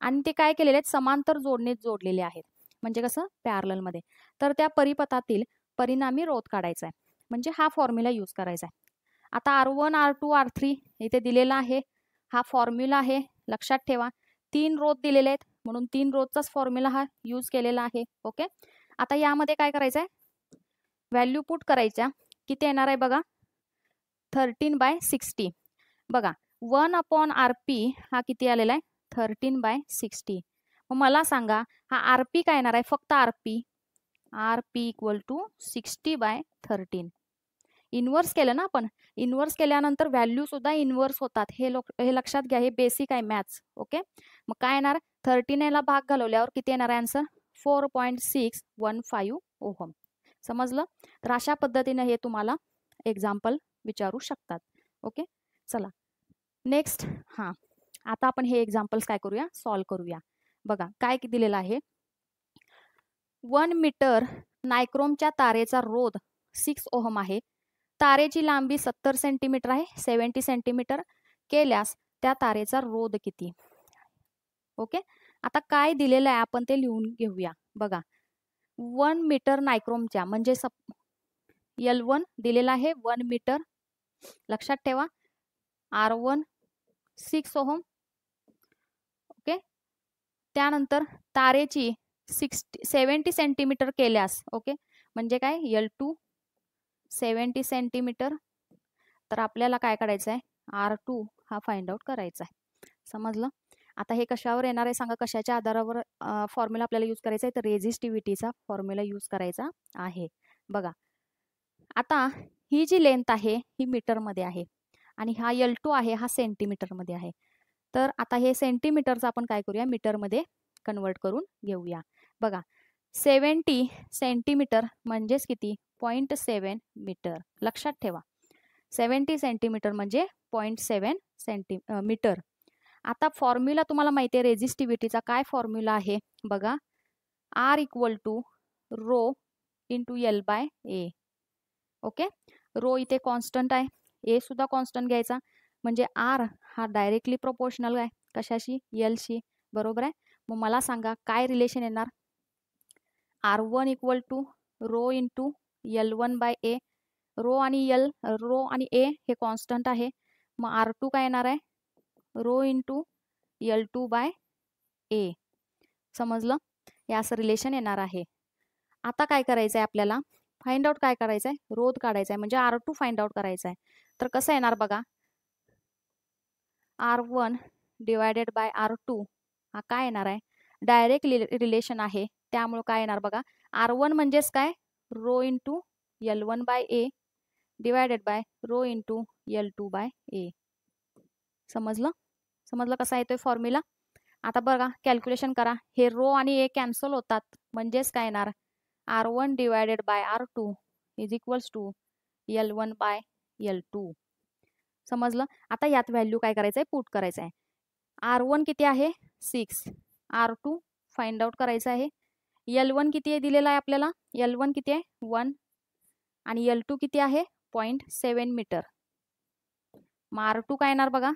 आणि ते काय केलेले आहेत? समांतर जोडणीत जोडलेले आहेत. म्हणजे कसं? पॅरलल मध्ये. तर त्या परिपथातील परिणामी रोध काढायचा आहे, म्हणजे हा फॉर्म्युला यूज करायचा आहे. आता R1 R2 R3 इथे दिलेला आहे, हा फॉर्म्युला आहे, लक्षात ठेवा. 3 रोज दिलेले आहेत म्हणून 3 रोजचाच फॉर्म्युला हा यूज केलेला आहे. ओके, आता यामध्ये काय करायचं आहे, व्हॅल्यू पुट करायच्या. किती येणार आहे बघा, 13/60. बघा 1/RP हा किती आलेला आहे, 13/60. मग मला सांगा हा RP काय येणार आहे, फक्त RP इक्वल टू 60/13. इन्व्हर्स केलं ना आपण, इन्व्हर्स केल्यानंतर व्हॅल्यू सुद्धा इन्व्हर्स होतात, हे लक्षात घ्या, हे बेसिक आहे मॅथ्स. ओके, मग काय येणार, 13 ला भाग घालवल्यावर किती येणार आहे आन्सर, 4.615 ओहम. समजलं. तर अशा पद्धतीने हे तुम्हाला एक्झाम्पल विचारू शकतात. ओके, चला नेक्स्ट. हां, आता आपण हे एक्झाम्पल्स काय करूया, सॉल्व करूया. बघा काय दिलेलं आहे, 1 मीटर नायक्रोमच्या तारेचा रोध 6 ओहम आहे. तारेची लांबी 70 सेंटीमीटर आहे, 70 सेंटीमीटर केल्यास त्या तारेचा रोध किती. ओके, आता काय दिलेलं आहे आपण ते लिहून घेऊया. बघा 1 मीटर नायक्रोमच्या म्हणजे L1 दिलेला आहे 1 मीटर, लक्षात ठेवा. R1 6 ohm. ओके, त्यानंतर तारेची 70 सेंटीमीटर केल्यास, ओके, म्हणजे काय L2 70 सेंटीमीटर. तर आपल्याला काय करायचं आहे, R2 हा फाइंड आउट करायचा आहे. समजलं. आता हे कशावर येणार आहे सांगा, कशाच्या आधारावर फॉर्म्युला आपल्याला यूज करायचा आहे, तर रेझिस्टिव्हिटीचा फॉर्म्युला यूज करायचा आहे. बघा आता ही जी लेंथ आहे ही मीटरमध्ये आहे आणि हा L2 आहे हा सेंटीमीटरमध्ये आहे. तर आता हे सेंटीमीटरचं आपण काय करूया, मीटरमध्ये कन्वर्ट करून घेऊया. बघा 70 सेंटीमीटर म्हणजेच किती, 0.7 मीटर. लक्षात ठेवा 70 सेंटीमीटर म्हणजे 0.7 मीटर. आता फॉर्म्युला तुम्हाला माहिती आहे रेझिस्टिव्हिटीचा, काय फॉर्म्युला आहे बघा, R equal to rho into L/A. Okay, rho इथे कॉन्स्टंट आहे, ए सुद्धा कॉन्स्टंट घ्यायचा, म्हणजे R हा डायरेक्टली प्रोपोर्शनल आहे कशाशी, L शी. बरोबर आहे. मग मला सांगा काय रिलेशन येणार, R1 equal to rho into L1/A. Rho आणि A हे कॉन्स्टंट आहे, मग R2 काय येणार आहे, रो इंटू L2/A. समजलं, हे असं रिलेशन येणार आहे. आता काय करायचं आहे आपल्याला, फाइंड आउट काय करायचं आहे, रोध काढायचा आहे, म्हणजे R2 फाइंड आउट करायचा आहे. तर कसं येणार बघा, R1 डिवायडेड बाय R2 हा काय येणार आहे, डायरेक्ट रिलेशन आहे, त्यामुळे काय येणार बघा, R1 म्हणजेच काय, rho into L1/A divided by rho into L2/A. समजलं. समजलं कसा येतोय फॉर्म्युला. आता बघा कॅल्क्युलेशन करा, हे रो आणि ए कॅन्सल होतात, म्हणजेच काय येणार, R1 divided by R2 is equals to L1/L2. समजलं. आता यात व्हॅल्यू काय करायचं आहे, पुट करायचं आहे. R1 किती आहे 6, R2 फाइंड आउट करायचं आहे. L1 किती आहे दिलेला आहे आपल्याला, L1 किती आहे 1 आणि L2 किती आहे 0.7 मीटर. मग R2 काय येणार बघा,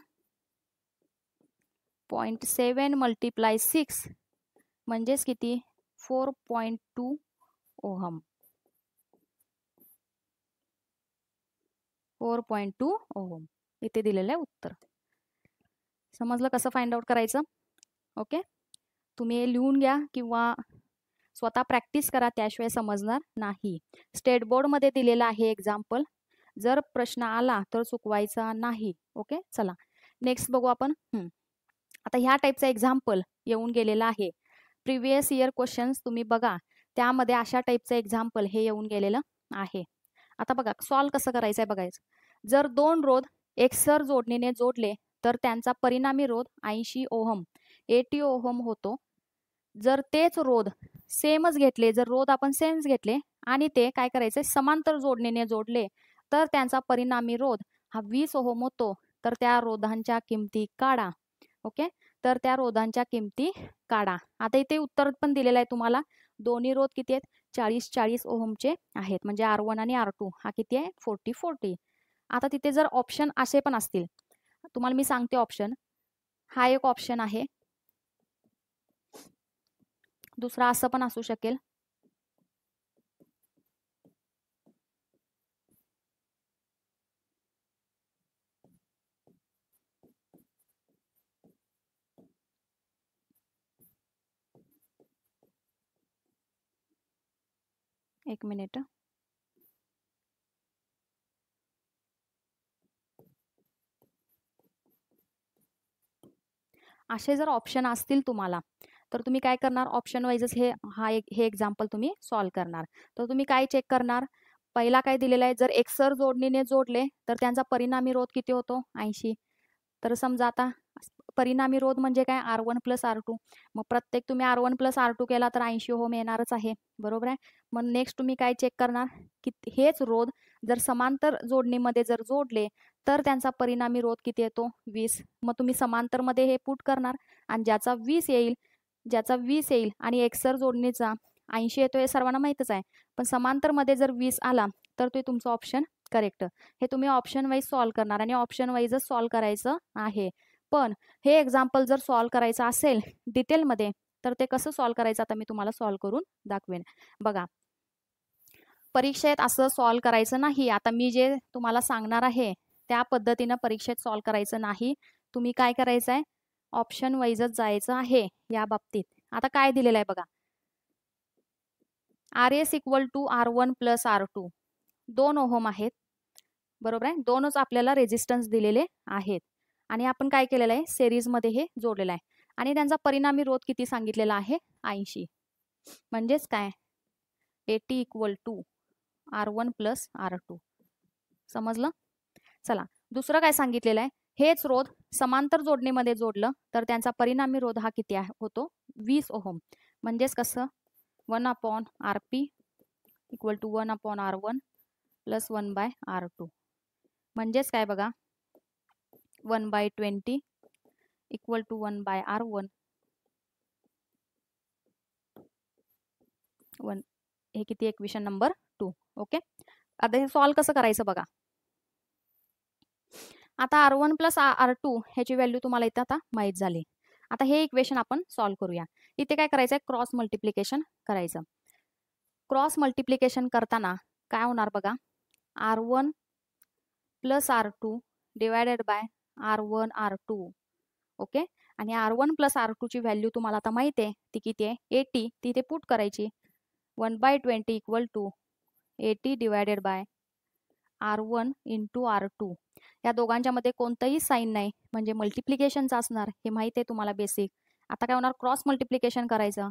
0.7 मल्टिप्लाय 6 म्हणजेच किती, 4.2 ओहम. 4.2 ओहम इथे दिलेलं आहे उत्तर. समजलं कसं फाइंड आउट करायचं. ओके, तुम्ही हे लिहून घ्या किंवा स्वतः प्रॅक्टिस करा, त्याशिवाय समजणार नाही. स्टेट बोर्डमध्ये दिलेला आहे एक्झाम्पल, जर प्रश्न आला तर चुकवायचा नाही. ओके, चला नेक्स्ट बघू आपण. आता ह्या टाईपचा एक्झाम्पल येऊन गेलेला आहे, प्रिव्हियस इयर क्वेश्चन्स तुम्ही बघा, त्यामध्ये अशा टाईपचं एक्झाम्पल हे येऊन गेलेलं आहे. आता बघा सॉल्व कसं करायचं आहे बघायचं. जर 2 रोध एकसर जोडणीने जोडले तर त्यांचा परिणामी रोध 80 ओहम 80 ओहम होतो. जर तेच रोध सेमच घेतले, जर रोध आपण सेमच घेतले आणि ते काय करायचे समांतर जोडणीने जोडले तर त्यांचा परिणामी रोध हा 20 ओहम होतो. तर त्या रोधांच्या किमती काढा. ओके, तर त्या रोधांच्या किमती काढा. आता इथे उत्तर पण दिलेलं आहे तुम्हाला, दोन्ही रोध किती आहेत 40-40 ओहमचे आहेत, म्हणजे R1 आणि R2 हा किती आहे 40-40. आता तिथे जर ऑप्शन असे पण असतील, तुम्हाला मी सांगते ऑप्शन, हा एक ऑप्शन आहे, दुसरा असं पण असू शकेल. एक मिनिट. असे जर ऑप्शन असतील तुम्हाला तर तुम्ही काय करणार, ऑप्शन वाईजच हे एक्झाम्पल तुम्ही सॉल्व करणार. तर तुम्ही काय चेक करणार, पहिला काय दिलेला आहे, जर एकसर जोडणीने जोडले तर त्यांचा परिणामी रोध किती होतो, 80. तर समजा आता परिणामी रोध म्हणजे काय, R1 प्लस R2. मग प्रत्येक तुम्ही R1 प्लस R2 केला तर 80 ओहम येणारच आहे, बरोबर आहे. मग नेक्स्ट तुम्ही काय चेक करणार की हेच रोध जर समांतर जोडणीमध्ये जर जोडले तर त्यांचा परिणामी रोध किती येतो, 20. मग तुम्ही समांतरमध्ये हे पुट करणार आणि ज्याचा 20 येईल आणि एकसर जोडणीचा 80 येतो हे सर्वांना माहीतच आहे, पण समांतरमध्ये जर 20 आला तर ते तुमचं ऑप्शन करेक्ट. हे तुम्ही ऑप्शन वाईज सॉल्व करणार आणि ऑप्शन वाईजच सॉल्व करायचं आहे. पण हे एक्झाम्पल जर सॉल्व करायचं असेल डिटेलमध्ये तर ते कसं सॉल्व करायचं आता मी तुम्हाला सॉल्व करून दाखवेन. बघा, परीक्षेत असं सॉल्व करायचं नाही. आता मी जे तुम्हाला सांगणार आहे त्या पद्धतीनं परीक्षेत सॉल्व करायचं नाही. तुम्ही काय करायचं आहे, ऑप्शन वाईजच जायचं आहे या बाबतीत. आता काय दिलेलं आहे बघा, RS equal to R1 plus R2 2 ohm आहेत, बरोबर आहे. दोनच आपल्याला रेजिस्टन्स दिलेले आहेत आणि आपण काय केलेलं आहे, सिरीजमध्ये हे जोडलेलं आहे आणि त्यांचा परिणामी रोध किती सांगितलेला आहे, 80. म्हणजेच काय, 80 equal to R1 plus R2. समजलं. चला, दुसरं काय सांगितलेलं आहे, हेच रोध समांतर जोडणीमध्ये जोडलं तर त्यांचा परिणामी रोध हा किती होतो, 20 ओहम. म्हणजेच कसं, 1/RP equal to 1/R1 plus 1/R2. म्हणजेच काय बघा, 1/20 इक्वल टू 1/R1. हे किती, इक्वेशन नंबर 2. ओके. आता हे सॉल्व कसं करायचं बघा. आता R1 प्लस R2 ह्याची व्हॅल्यू तुम्हाला इथं आता माहीत झाली. आता हे इक्वेशन आपण सॉल्व करूया. इथे काय करायचं आहे, क्रॉस मल्टिप्लिकेशन करायचं. क्रॉस मल्टिप्लिकेशन करताना काय होणार बघा, R1 plus R2 divided by R1 R2. Okay. आणि R1 प्लस R2 ची व्हॅल्यू तुम्हाला आता माहिती आहे, ती किती आहे, 80. ती इथे पुट करायची. 1/20 equal to 80 divided by R1 into R2. या दोघांच्या मध्ये कोणतंही साईन नाही म्हणजे मल्टिप्लिकेशनचं असणार, हे माहिती आहे तुम्हाला बेसिक. आता काय होणार, क्रॉस मल्टिप्लिकेशन करायचं.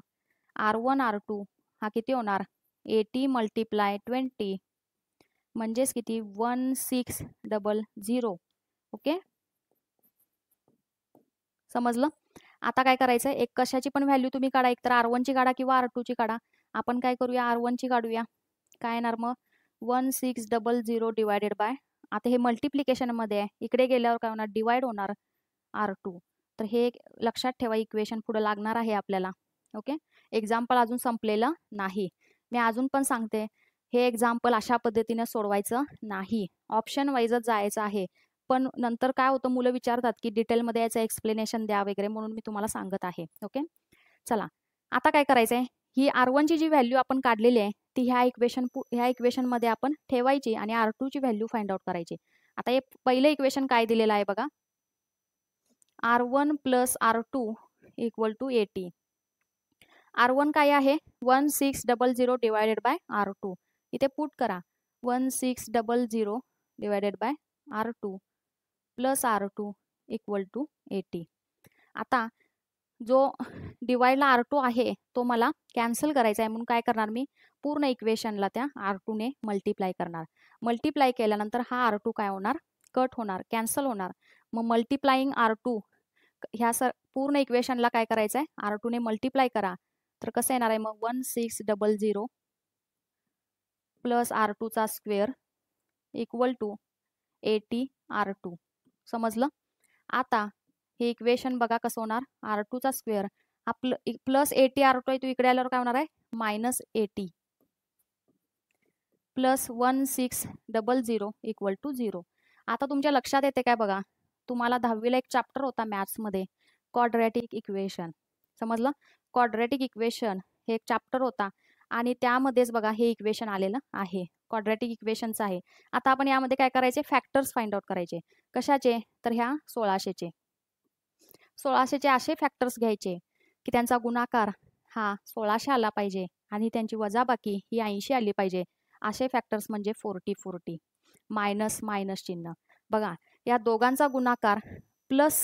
R1 R2 हा किती होणार, 80 मल्टिप्लाय 20 म्हणजेच किती, 1600. ओके, समजलं. आता काय करायचं, एक कशाची पण व्हॅल्यू तुम्ही काढा, एक तर R1 ची काढा किंवा R2 ची काढा. आपण काय करूया, R1 ची काढूया. काय येणार मग, 1600 डिवायडेड बाय, आता हे मल्टिप्लिकेशन मध्ये आहे, इकडे गेल्यावर काय होणार, डिवाइड होणार R2. तर हे लक्षात ठेवा, इक्वेशन पुढे लागणार आहे आपल्याला. ओके. एक्झाम्पल अजून संपलेलं नाही, मी अजून पण सांगते, हे एक्झाम्पल अशा पद्धतीने सोडवायचं नाही, ऑप्शन वाईजच जायचं आहे. पण नंतर काय होतं, मुलं विचारतात की डिटेलमध्ये याचं एक्सप्लेनेशन द्या वगैरे, म्हणून मी तुम्हाला सांगत आहे. ओके. चला, आता काय करायचंय, ही R1 ची जी व्हॅल्यू आपण काढलेली आहे ती ह्या इक्वेशन मध्ये आपण ठेवायची आणि R2 ची व्हॅल्यू फाइंड आउट करायची. आता हे पहिलं इक्वेशन काय दिलेलं आहे बघा, R1 plus R2 equal to 80. R1 काय आहे, 1600 डिवायडेड बाय R2. इथे पुट करा, 1600 divided by R2 plus R2 equal to 80. आता जो डिवाइडला R2 आहे तो मला कॅन्सल करायचा आहे, म्हणून काय करणार, मी पूर्ण इक्वेशनला त्या R2 ने मल्टिप्लाय करणार. मल्टिप्लाय केल्यानंतर हा R2 काय होणार, कट होणार, कॅन्सल होणार. मग मल्टिप्लाइंग R2 ह्या पूर्ण इक्वेशनला काय करायचं आहे, R2 ने मल्टिप्लाय करा. तर कसं येणार आहे मग, 1600 प्लस R2 चा स्क्वेअर इक्वल टू 80 R2. समजलं. आता हे इक्वेशन बघा कसं होणार, R2 चा स्क्वेअर हा प्लस 80 R2 आहे, तो इकडे आल्यावर काय होणार आहे, -80 प्लस 1600 इक्वल टू 0. आता तुमच्या लक्षात येते काय बघा, तुम्हाला 10वीला एक चॅप्टर होता मॅथ्समध्ये, क्वाड्रॅटिक इक्वेशन. समजलं. क्वाड्रॅटिक इक्वेशन हे एक चॅप्टर होता आणि त्यामध्येच बघा हे इक्वेशन आलेलं आहे, क्वाड्रॅटिक इक्वेशनचं आहे. आता आपण यामध्ये काय करायचे, फॅक्टर्स फाइंड आउट करायचे. कशाचे, तर ह्या 1600चे. 1600चे असे फॅक्टर्स घ्यायचे की त्यांचा गुणाकार हा 1600 आला पाहिजे आणि त्यांची वजाबाकी ही 80 आली पाहिजे. असे फॅक्टर्स म्हणजे 40-40. मायनस मायनस चिन्ह. बघा या दोघांचा गुणाकार प्लस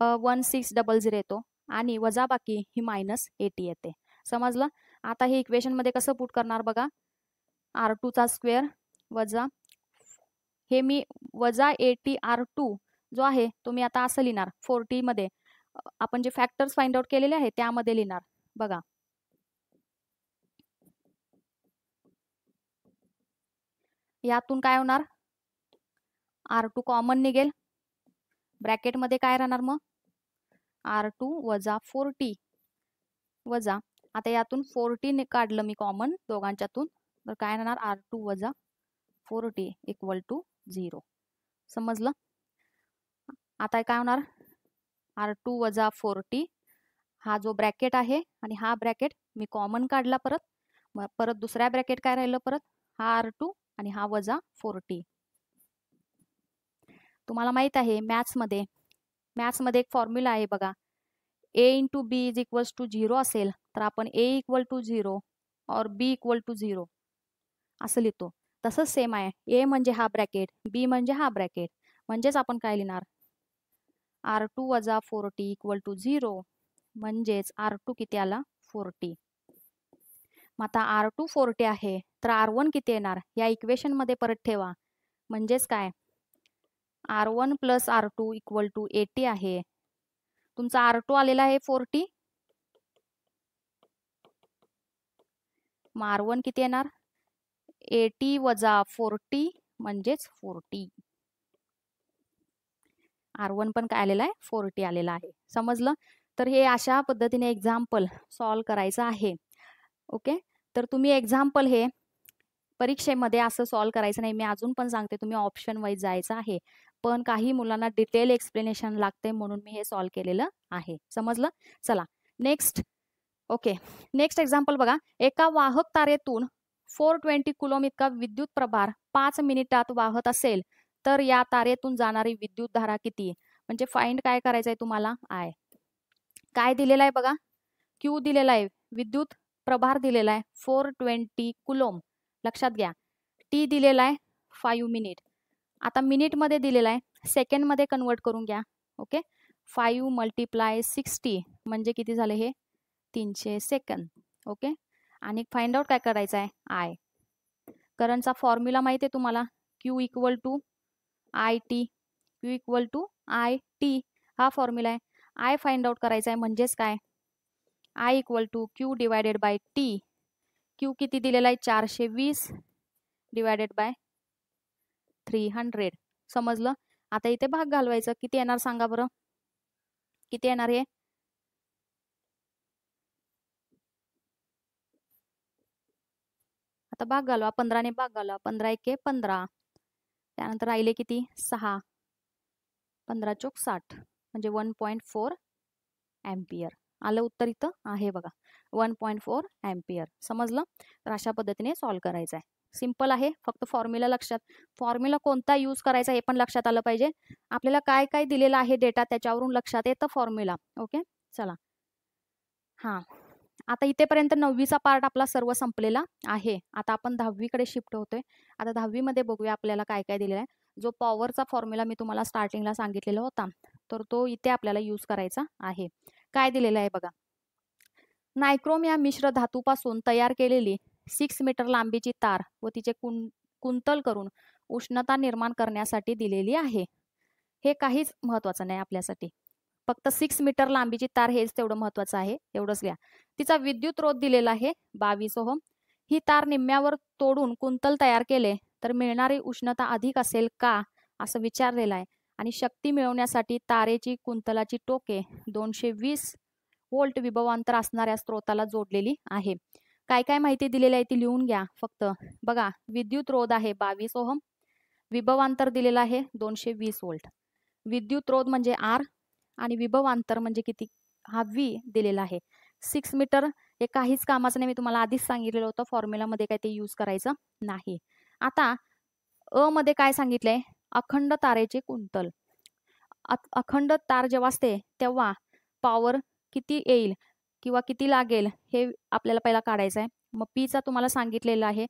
1600 येतो आणि वजाबाकी ही -80 येते. समजलं? आता हे इक्वेशनमध्ये कसं पुट करणार बघा. R2 चा स्क्वेअर वजा हे मी वजा 80 R2 जो आहे तो मी आता असं लिहिणार 40 मध्ये आपण जे फॅक्टर्स फाइंड आउट केलेले आहे त्यामध्ये लिहिणार. बघा यातून काय होणार, R2 कॉमन निघेल, ब्रॅकेटमध्ये काय राहणार मग R2 वजा 40 वजा आता यातून 40 काढलं मी कॉमन दोघांच्यातून तर काय राहणार R2 वजा 40 इक्वल टू 0. समजलं? आता काय होणार R2 वजा 40 हा जो ब्रॅकेट आहे आणि हा ब्रॅकेट मी कॉमन काढला परत दुसऱ्या ब्रॅकेट काय राहिलं परत हा R2 आणि हा वजा 40. तुम्हाला माहित आहे मॅथ्समध्ये एक फॉर्म्युला आहे बघा. A into B is equals to 0 असेल तर आपण A इक्वल टू 0 और B इक्वल टू 0 असं लिहितो. तसंच सेम आहे. A म्हणजे हा ब्रॅकेट, B म्हणजे हा ब्रॅकेट. म्हणजेच आपण काय लिहिणार R2 वजा 40 इक्वल टू 0 म्हणजेच R2 किती आला 40. मग आता R2 40 आहे तर R1 किती येणार या इक्वेशन मध्ये परत ठेवा. म्हणजेच काय R1 plus R2 equal to 80 आहे. तुमचा R2 आलेला आहे 40 मग R1 किती येणार 80 वजा 40 म्हणजेच 40. R1 पण काय आलेला आहे 40 आलेला आहे. समजलं? तर हे अशा पद्धतीने एक्झाम्पल सॉल्व करायचं आहे. ओके, तर तुम्ही एक्झाम्पल हे परीक्षेमध्ये असं सॉल्व करायचं नाही. मी अजून पण सांगते तुम्ही ऑप्शन वाईज जायचं आहे. पण काही मुलांना डिटेल एक्सप्लेनेशन लागते म्हणून मी हे सॉल्व केलेलं आहे. समजलं? चला नेक्स्ट. ओके, नेक्स्ट एक्झाम्पल बघा. एका वाहक तारेतून 420 कुलोम इतका विद्युत प्रभार 5 मिनिटात वाहत असेल तर या तारेतून जाणारी विद्युत धारा किती. म्हणजे फाइंड काय करायचंय तुम्हाला आय. काय दिलेलं आहे बघा, क्यू दिलेला आहे, विद्युत प्रभार दिलेला आहे 420 कुलोम. लक्षात घ्या. टी दिलेला आहे 5 मिनिट. आता मिनिट मध्ये दिलेला आहे, सेकंड मध्ये कन्वर्ट करून घ्या. ओके, 5 मल्टिप्लाय 60 म्हणजे किती झाले हे 300 सेकंद. ओके, आणि फाइंड आउट काय करायचं आहे आय. करंटचा फॉर्म्युला माहिती आहे तुम्हाला, Q equal to I T. Q equal to I T हा फॉर्म्युला आहे. आय फाइंड आउट करायचा आहे म्हणजेच काय I equal to Q divided by T. Q किती दिलेला आहे 420 डिवायडेड बाय 300. समजलं? आता इथे भाग घालवायचं. किती येणार सांगा बरं, किती येणार हे आता भाग घालवा. 15 ने भाग घालवा. 15 एके 15. त्यानंतर राहिले किती 6. 15 चोक 60 म्हणजे 1.4 एम्पियर. आलं उत्तर इथं आहे बघा 1.4 एम्पियर. समजलं? तर अशा पद्धतीने सॉल्व करायचं आहे. सिंपल आहे, फक्त फॉर्म्युला लक्षात. फॉर्म्युला कोणता यूज करायचा हे पण लक्षात आलं पाहिजे. आपल्याला काय काय दिलेला आहे डेटा त्याच्यावरून लक्षात येतं फॉर्म्युला. ओके, चला. हां, आता इथेपर्यंत 9वीचा पार्ट आपला सर्व संपलेला आहे. आता आपण 10वीकडे शिफ्ट होतोय. आता 10वीमध्ये बघूया आपल्याला काय काय दिलेला आहे. जो पॉवरचा फॉर्म्युला मी तुम्हाला स्टार्टिंगला सांगितलेला होता तर तो इथे आपल्याला यूज करायचा आहे. काय दिलेलं आहे बघा. नायक्रोम या मिश्र धातूपासून तयार केलेली 6 मीटर लांबीची तार व तिचे कुंतल करून उष्णता निर्माण करण्यासाठी दिलेली आहे. हे काहीच महत्वाचं नाही आपल्यासाठी. फक्त 6 मीटर लांबीची तार हेच तेवढं महत्वाचं आहे. एवढंच घ्या. तिचा विद्युत रोध दिलेला आहे 22 ओहम. ही तार निम्म्यावर तोडून कुंतल तयार केले तर मिळणारी उष्णता अधिक असेल का असं विचारलेलं आहे. आणि शक्ती मिळवण्यासाठी तारेची कुंतलाची टोके 220 व्होल्ट विभवांतर असणाऱ्या स्त्रोताला जोडलेली आहे. काय काय माहिती दिलेली आहे ती लिहून घ्या फक्त. बघा, विद्युत रोध आहे 22 ओहम, विभवांतर दिलेला आहे 220 व्होल्ट. विद्युत रोध म्हणजे आर आणि विभवांतर म्हणजे किती हा व्ही दिलेला आहे. 6 मीटर हे काहीच कामाचं नाही. मी तुम्हाला आधीच सांगितलेलं होतं फॉर्म्युलामध्ये काय ते यूज करायचं नाही. आता अ मध्ये काय सांगितलंय, अखंड तारेचे कुंतल. अखंड तार जेव्हा असते तेव्हा पॉवर किती येईल किंवा किती लागेल हे आपल्याला पहिला काढायचं आहे. मग पीचा तुम्हाला सांगितलेलं आहे,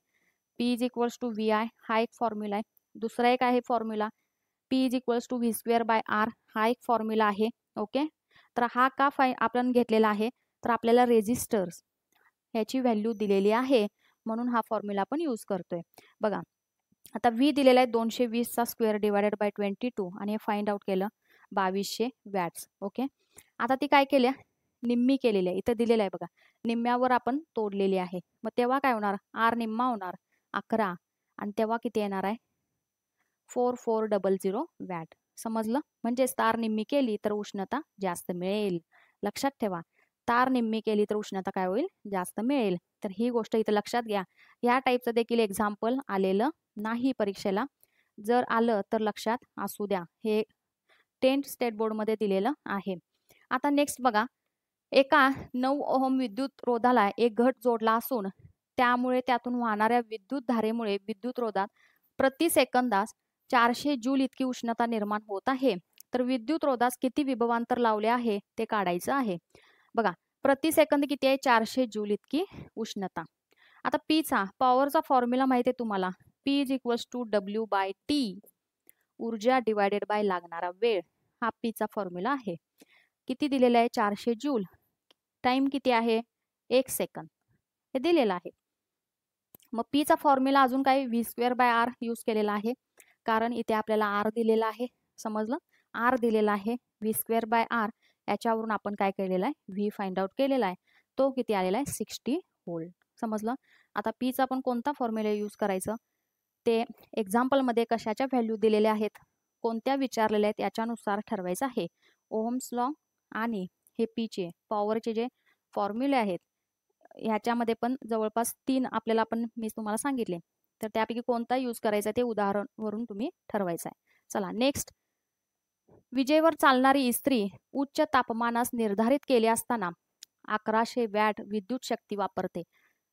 P is equals to V I, हा एक फॉर्म्युला आहे. दुसरा एक आहे formula P is equals to V square by R, हा एक फॉर्म्युला आहे. ओके, तर हा का आपण घेतलेला आहे, तर आपल्याला रेजिस्टर्स ह्याची व्हॅल्यू दिलेली आहे म्हणून हा फॉर्म्युला आपण यूज करतोय. बघा आता व्ही दिलेला आहे 220चा स्क्वेअर डिवायडेड बाय 22 आणि हे फाइंड आउट केलं 2200 वॅट्स. ओके, आता ती काय केल्या, निम्मी केलेली आहे. इथं दिलेलं आहे बघा, निम्म्यावर आपण तोडलेली आहे. मग तेव्हा काय होणार, आर निम्मा होणार 11 आणि तेव्हा किती येणार आहे 4400 वॅट. समजलं, म्हणजेच तार निम्मी केली तर उष्णता जास्त मिळेल. लक्षात ठेवा, तार निम्मी केली तर उष्णता काय होईल, जास्त मिळेल. तर ही गोष्ट इथं लक्षात घ्या. या टाईपचं देखील एक्झाम्पल आलेलं नाही परीक्षेला, जर आलं तर लक्षात असू द्या. हे 10th स्टेट बोर्डमध्ये दिलेलं आहे. आता नेक्स्ट बघा, एका 9 ओहम विद्युत रोधाला एक घट जोडला असून त्यामुळे त्यातून वाहणाऱ्या विद्युत धारेमुळे विद्युत रोधात प्रति सेकंदास 400 जूल इतकी उष्णता निर्माण होत आहे. तर विद्युत रोधास किती विभवांतर लावले आहे ते काढायचं आहे. बघा प्रति सेकंद किती आहे, 400 जूल इतकी उष्णता. आता पीचा पॉवरचा फॉर्म्युला माहिती आहे तुम्हाला, P is equals to W by T, ऊर्जा डिवायडेड बाय लागणारा वेळ, हा पीचा फॉर्म्युला आहे. किती दिलेला आहे, 400 जूल. टाइम किती आहे, 1 सेकंद, हे दिलेलं आहे. मग पीचा फॉर्म्युला अजून काही V square by R use केलेला आहे, कारण इथे आपल्याला आर दिलेला आहे. समजलं, आर दिलेला आहे, व्ही स्क्वेअर बाय आर, याच्यावरून आपण काय केलेलं आहे, व्ही फाइंड आउट केलेला आहे. तो किती आलेला आहे, 60 व्होल्ट. समजलं. आता पीचा आपण कोणता फॉर्म्युला यूज करायचं, ते एक्झाम्पलमध्ये कशाच्या व्हॅल्यू दिलेल्या आहेत, कोणत्या विचारलेल्या आहेत याच्यानुसार ठरवायचं आहे. ओहम्स लॉ आणि हे पीचे पॉवरचे जे फॉर्म्युले आहेत ह्याच्यामध्ये पण जवळपास 3 आपल्याला मी तुम्हाला सांगितले, तर त्यापैकी कोणता यूज करायचा ते उदाहरणवरून तुम्ही ठरवायचं आहे. चला नेक्स्ट, विजेवर चालणारी इस्त्री उच्च तापमानास निर्धारित केले असताना 1100 वॅट विद्युत शक्ती वापरते,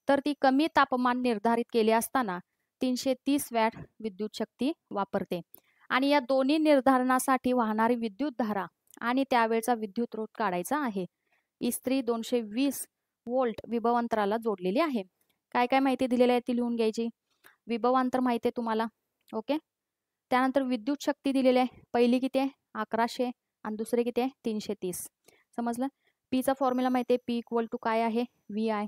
तर ती कमी तापमान निर्धारित केले असताना 330 वॅट विद्युत शक्ती वापरते. आणि या दोन्ही निर्धारणासाठी वाहणारी विद्युत धारा आणि त्यावेळचा विद्युत रोध काढायचा आहे. इस्त्री 220 व्होल्ट विभवांतराला जोडलेली आहे. काय काय माहिती दिलेली आहे ती लिहून घ्यायची. विभवांतर माहिती आहे तुम्हाला. ओके, त्यानंतर विद्युत शक्ती दिलेली आहे, पहिली किती आहे 1100 आणि दुसरी किती आहे 330. समजलं. पीचा फॉर्म्युला माहिती आहे, पी इक्वल टू काय आहे, व्ही आय.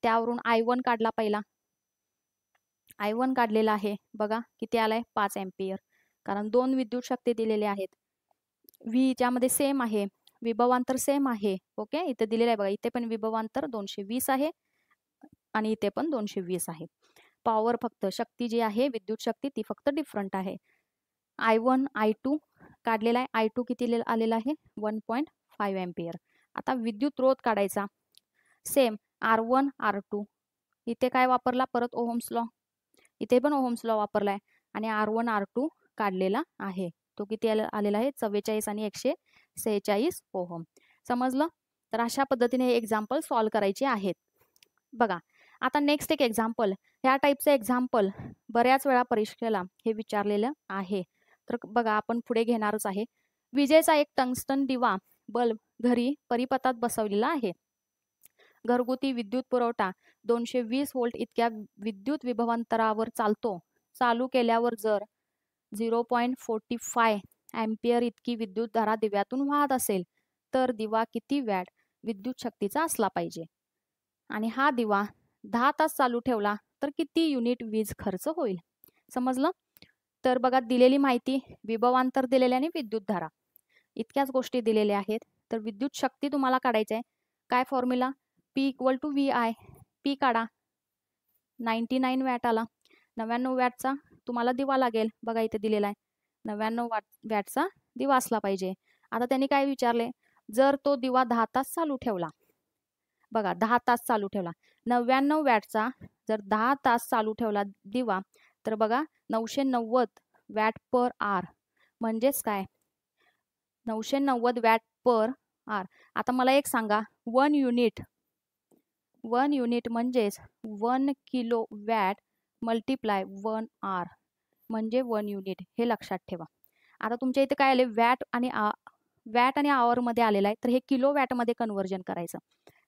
त्यावरून I1 काढला, पहिला I1 काढलेला आहे. बघा किती आलाय 5 एम्पियर, कारण 2 विद्युत शक्ती दिलेले आहेत. व्ही च्यामध्ये सेम आहे, विभवांतर सेम आहे. ओके, इथे दिलेलं आहे बघा, इथे पण विभवांतर 220 आहे आणि इथे पण 220 आहे. पॉवर फक्त शक्ती जी आहे विद्युत शक्ती ती फक्त डिफरंट आहे. I1 I2 काढलेला आहे. I2 किती आलेला आहे 1.5 एम्पियर. आता विद्युत रोध काढायचा, सेम R1 R2. इथे काय वापरला, परत ओहम्स लॉ, इथे पण ओहम्स लॉ वापरलाय आणि R1 R2 काढलेला आहे. तो किती आलेला आहे 44 आणि 146 ओहम. समजलं. तर अशा पद्धतीने हे एक्झाम्पल सॉल्व्ह करायचे आहेत. बघा आता नेक्स्ट एक एक्झाम्पल, ह्या टाईपचं एक्झाम्पल बऱ्याच वेळा परीक्षेला हे विचारलेलं आहे. तर बघा आपण पुढे घेणारच आहे. विजेचा एक टंगस्टन दिवा बल्ब घरी परिपथात बसवलेला आहे. घरगुती विद्युत पुरवठा 220 व्होल्ट इतक्या विद्युत विभवांतरावर चालतो. चालू केल्यावर जर 0.45 एम्पियर इतकी विद्युत धारा दिव्यातून वाहत असेल तर दिवा किती वॅट विद्युत शक्तीचा असला पाहिजे. आणि हा दिवा 10 तास चालू ठेवला तर किती युनिट वीज खर्च होईल. समजलं. तर बघा दिलेली माहिती, विभवांतर दिलेले आणि विद्युत धारा, इतक्याच गोष्टी दिलेल्या आहेत. तर विद्युत शक्ती तुम्हाला काढायची आहे. काय formula, P equal to V I. P काढा, 99 वॅट आला. 99 वॅटचा तुम्हाला दिवा लागेल. बघा इथे दिलेला आहे 99 वॅटचा दिवा असला पाहिजे. आता त्यांनी काय विचारले, जर तो दिवा 10 तास चालू ठेवला, बघा 10 तास चालू ठेवला, 99 वॅटचा जर 10 तास चालू ठेवला दिवा, तर बघा 990 वॅट पर आर, म्हणजेच काय 990 वॅट पर आर. आता मला एक सांगा, 1 युनिट म्हणजेच 1 किलो वॅट मल्टिप्लाय 1 आर म्हणजे 1 युनिट, हे लक्षात ठेवा. आता तुमच्या इथे काय आले, वॅट आणि आवर मध्ये आलेला आहे, तर हे किलो वॅट मध्ये कन्व्हर्जन करायचं.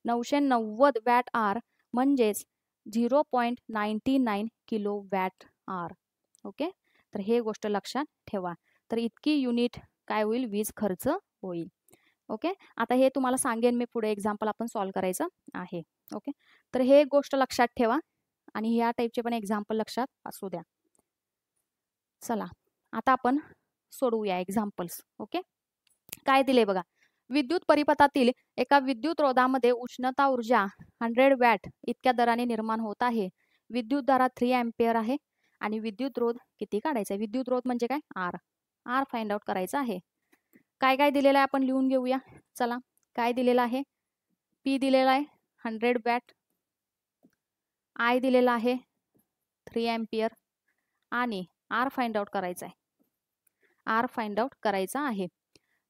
990 वॅट आर म्हणजेच 0.99 किलो वॅट आर. ओके, तर हे गोष्ट लक्षात ठेवा. तर इतकी युनिट काय होईल, वीज खर्च होईल. ओके, आता हे तुम्हाला सांगेन मी पुढे, एक्झाम्पल आपण सॉल्व्ह करायचं आहे. ओके, तर हे गोष्ट लक्षात ठेवा आणि ह्या टाईपचे पण एक्झाम्पल लक्षात असू द्या. चला आता आपण सोडवूया एक्झाम्पल्स. ओके, काय दिले बघा. विद्युत परिपथातील एका विद्युत रोधामध्ये उष्णता ऊर्जा 100 वॅट इतक्या दराने निर्माण होत आहे. विद्युत धारा 3 अँपिअर आहे आणि विद्युत रोध किती काढायचा आहे. विद्युत रोध म्हणजे काय, आर. आर फाइंड आउट करायचा आहे. काय काय दिलेलं आहे आपण लिहून घेऊया. चला, काय दिलेलं आहे, पी दिलेला आहे 100 वॅट, आय दिलेला आहे 3 अँपिअर आणि आर फाइंड आउट करायचा आहे. आर फाइंड आउट करायचा आहे.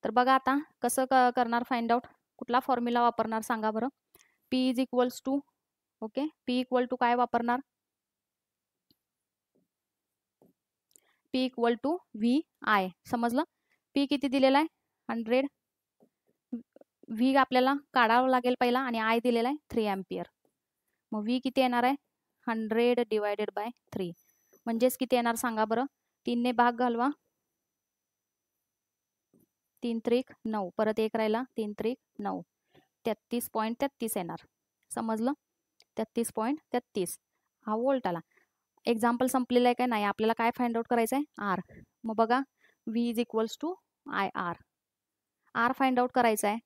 तर बघा आता कसं करणार फाइंड आउट, कुठला फॉर्म्युला वापरणार सांगा बरं. P is equals to, okay, P equal to काय वापरणार, P equal to V I. समजलं. पी किती दिलेला आहे 100, व्ही आपल्याला काढावं लागेल पहिला आणि आय दिलेला आहे 3 अँपिअर. मग व्ही किती येणार आहे 100 डिवायडेड बाय 3 म्हणजेच किती येणार सांगा बरं. 3 ने भाग घालवा, 3 त्रिक 9, परत एक राहिला 3 त्रिक 9, 33.33 येणार. समजलं, 33.33 हा वोल्ट आला. एक्झाम्पल संपलेलं आहे काय, नाही, आपल्याला काय फाइंड आउट करायचं आहे, आर. मग बघा V is equals to I R. R find out करायचा आहे.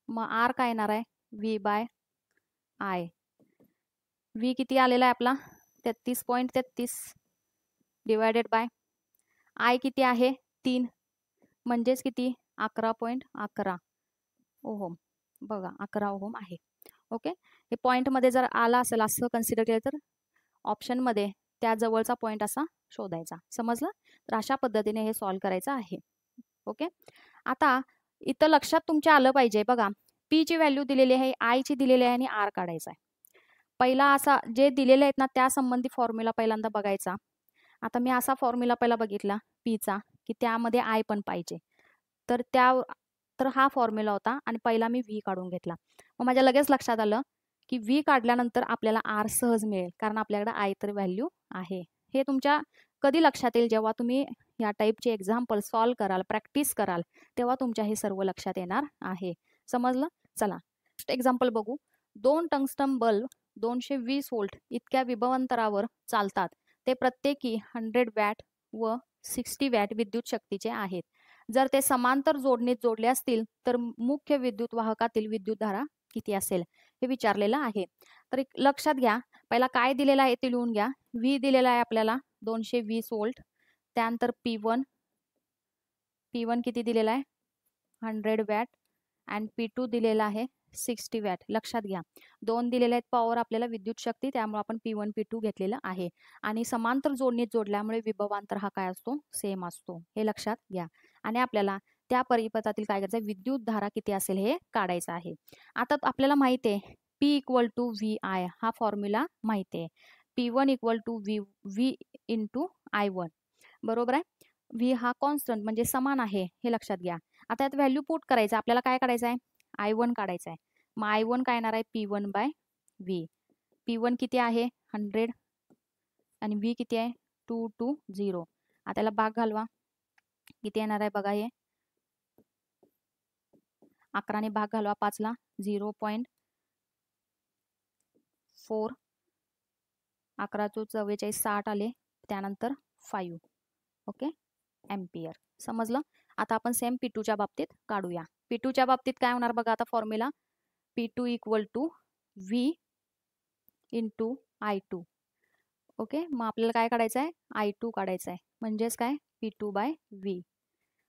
मग आर काय येणार आहे, व्ही बाय आय. व्ही किती आलेला आहे आपला 33.33 डिवायडेड बाय आय किती आहे 3 म्हणजेच किती 11.11 ओहम. बघा 11 ओहम आहे. ओके, हे पॉईंटमध्ये जर आला असेल असं कन्सिडर केलं तर ऑप्शनमध्ये त्या जवळचा पॉईंट असा शोधायचा. समजलं. तर अशा पद्धतीने हे सॉल्व्ह करायचं आहे. ओके, आता इथं लक्षात तुमच्या आलं पाहिजे बघा, पी ची व्हॅल्यू दिलेली आहे, आय ची दिलेली आहे आणि आर काढायचा आहे. पहिला असा जे दिलेले आहेत ना त्या संबंधी फॉर्म्युला पहिल्यांदा बघायचा. आता मी असा फॉर्म्युला पहिला बघितला पीचा की त्यामध्ये आय पण पाहिजे, तर हा फॉर्म्युला होता आणि पहिला मी व्ही काढून घेतला. मग माझ्या लगेच लक्षात आलं की व्ही काढल्यानंतर आपल्याला आर सहज मिळेल कारण आपल्याकडे आय तर व्हॅल्यू आहे. हे तुमच्या कधी लक्षात येईल, जेव्हा तुम्ही या टाईपचे एक्झाम्पल सॉल्व्ह कराल, प्रॅक्टिस कराल, तेव्हा तुमच्या हे सर्व लक्षात येणार आहे. समजलं. चला एक्झाम्पल बघू. 2 टंगस्टन बल्ब 220 व्होल्ट इतक्या विभवांतरावर चालतात. ते प्रत्येकी 100 वॅट व 60 वॅट विद्युत शक्तीचे आहेत. जर ते समांतर जोडणीत जोडले असतील तर मुख्य विद्युत वाहकातील विद्युतधारा किती असेल हे विचारलेलं आहे. तर लक्षात घ्या, पहिला काय दिलेलं आहे ते लिहून घ्या. व्ही दिलेला आहे आपल्याला 220 व्होल्ट, त्यानंतर P1 किती दिलेला आहे 100 वॅट आणि P2 दिलेला आहे 60 वॅट. लक्षात घ्या, 2 दिलेले आहेत पॉवर आपल्याला विद्युत शक्ती, त्यामुळे आपण P1 P2 घेतलेलं आहे आणि समांतर जोडणीत जोडल्यामुळे विभवांतर हा काय असतो, सेम असतो. हे लक्षात घ्या. आणि आपल्याला त्या परिपथातील काय करायचं, विद्युत धारा किती असेल हे काढायचं आहे. आता आपल्याला माहिती आहे P equal to V I हा फॉर्म्युला माहिती आहे. P1 equal to V into I1. बरोबर आहे. व्ही हा कॉन्स्टंट म्हणजे समान आहे हे लक्षात घ्या. आता यात व्हॅल्यू पुट करायचं, आपल्याला काय काढायचं आहे I1 काढायचं आहे. मग I1 काय येणार आहे P1 बाय व्ही. P1 किती आहे 100 आणि व्ही किती आहे 220. आता याला भाग घालवा, किती येणार आहे बघा, हे 11 ने भाग घालवा 5 ला 0.4, 11 × 44 60 आले, त्यानंतर 5 ओके एम्पियर. समजलं. आता आपण सेम P2च्या बाबतीत काढूया. P2च्या बाबतीत काय होणार बघा आता formula, P2 equal to V into I2. Okay, मग आपल्याला काय काढायचं आहे I2 काढायचं आहे, म्हणजेच काय P2 बाय व्ही.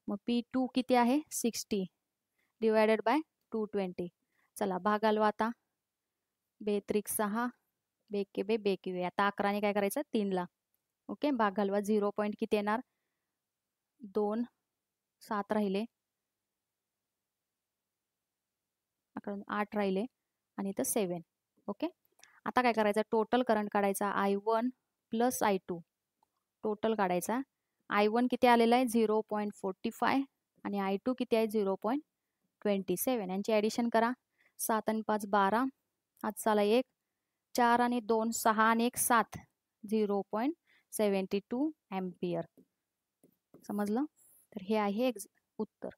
मग P2 किती आहे 60 डिवायडेड बाय 220. चला भाग घालवा आता, 2 त्रिक 6, 2 के बे 2 के. आता 11 ने काय करायचं 3 ला. ओके, भाग घालवा, 0 पॉईंट किती येणार 2, 7 राहिले, 8 राहिले आणि इथं 7. ओके, आता काय करायचं, टोटल करंट काढायचा I1 प्लस I2, टोटल काढायचा. I1 किती आलेला आहे 0.45 आणि I2 किती आहे 0.25. 27 यांची ॲडिशन करा. 7 आणि 5 12, आजचाला 1, 4 आणि 2 6 आणि 1 7, 0.72 एम्पियर. समजलं? तर हे आहे उत्तर.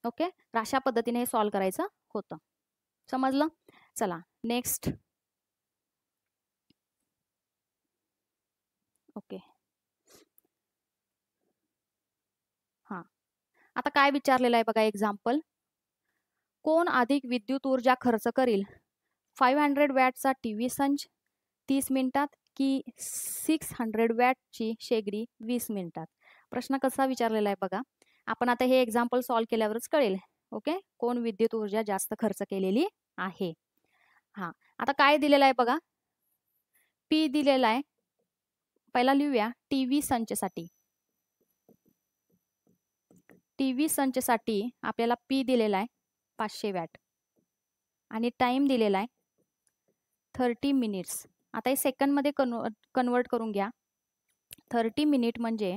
ओके, तर अशा पद्धतीने हे सॉल्व करायचं होतं. समजलं? चला नेक्स्ट. ओके, हां, आता काय विचारलेलं आहे बघा एक्झाम्पल. कोण अधिक विद्युत ऊर्जा खर्च करील, 500 वॅटचा टीव्ही संच 30 मिनिटात की 600 वॅटची शेगडी 20 मिनिटात. प्रश्न कसा विचारलेला आहे बघा. आपण आता हे एक्झाम्पल सॉल्व केल्यावरच कळेल. ओके, कोण विद्युत ऊर्जा जास्त खर्च केलेली आहे. हां, आता काय दिलेलं आहे बघा. पी दिलेला आहे. पहिला लिहूया टीव्ही संचसाठी. टीव्ही संचसाठी आपल्याला पी दिलेला आहे 500 वॅट आणि टाइम दिलेला आहे 30 मिनिट्स. आता हे सेकंडमध्ये कन्वर्ट करून घ्या. 30 मिनिट म्हणजे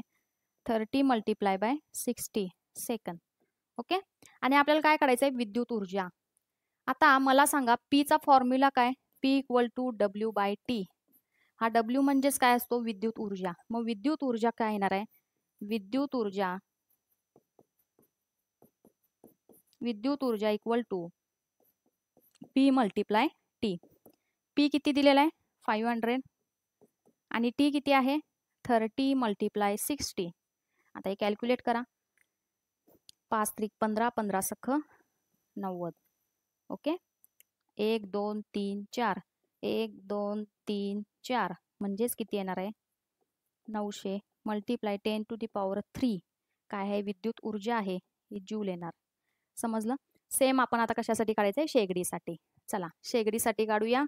30 मल्टिप्लाय बाय 60 सेकंद. ओके, आणि आपल्याला काय करायचं आहे, विद्युत ऊर्जा. आता मला सांगा पीचा फॉर्म्युला काय, P equal to W by T. हा डब्ल्यू म्हणजेच काय असतो, विद्युत ऊर्जा. मग विद्युत ऊर्जा काय येणार आहे, विद्युत ऊर्जा equal to P multiply T. पी किती दिलेला आहे 500 आणि टी किती आहे 30 मल्टिप्लाय 60. आता हे कॅल्क्युलेट करा. 5 त्रिक 15, 15 सख 90. ओके, 1 2 3 4, 1 2 3 4 म्हणजेच किती येणार आहे 900 मल्टिप्लाय 10 टू दी पॉवर 3. काय आहे, विद्युत ऊर्जा आहे, ही जूल येणार. समजलं? सेम आपण आता कशासाठी काढायचंय, शेगडीसाठी. चला शेगडीसाठी काढूया.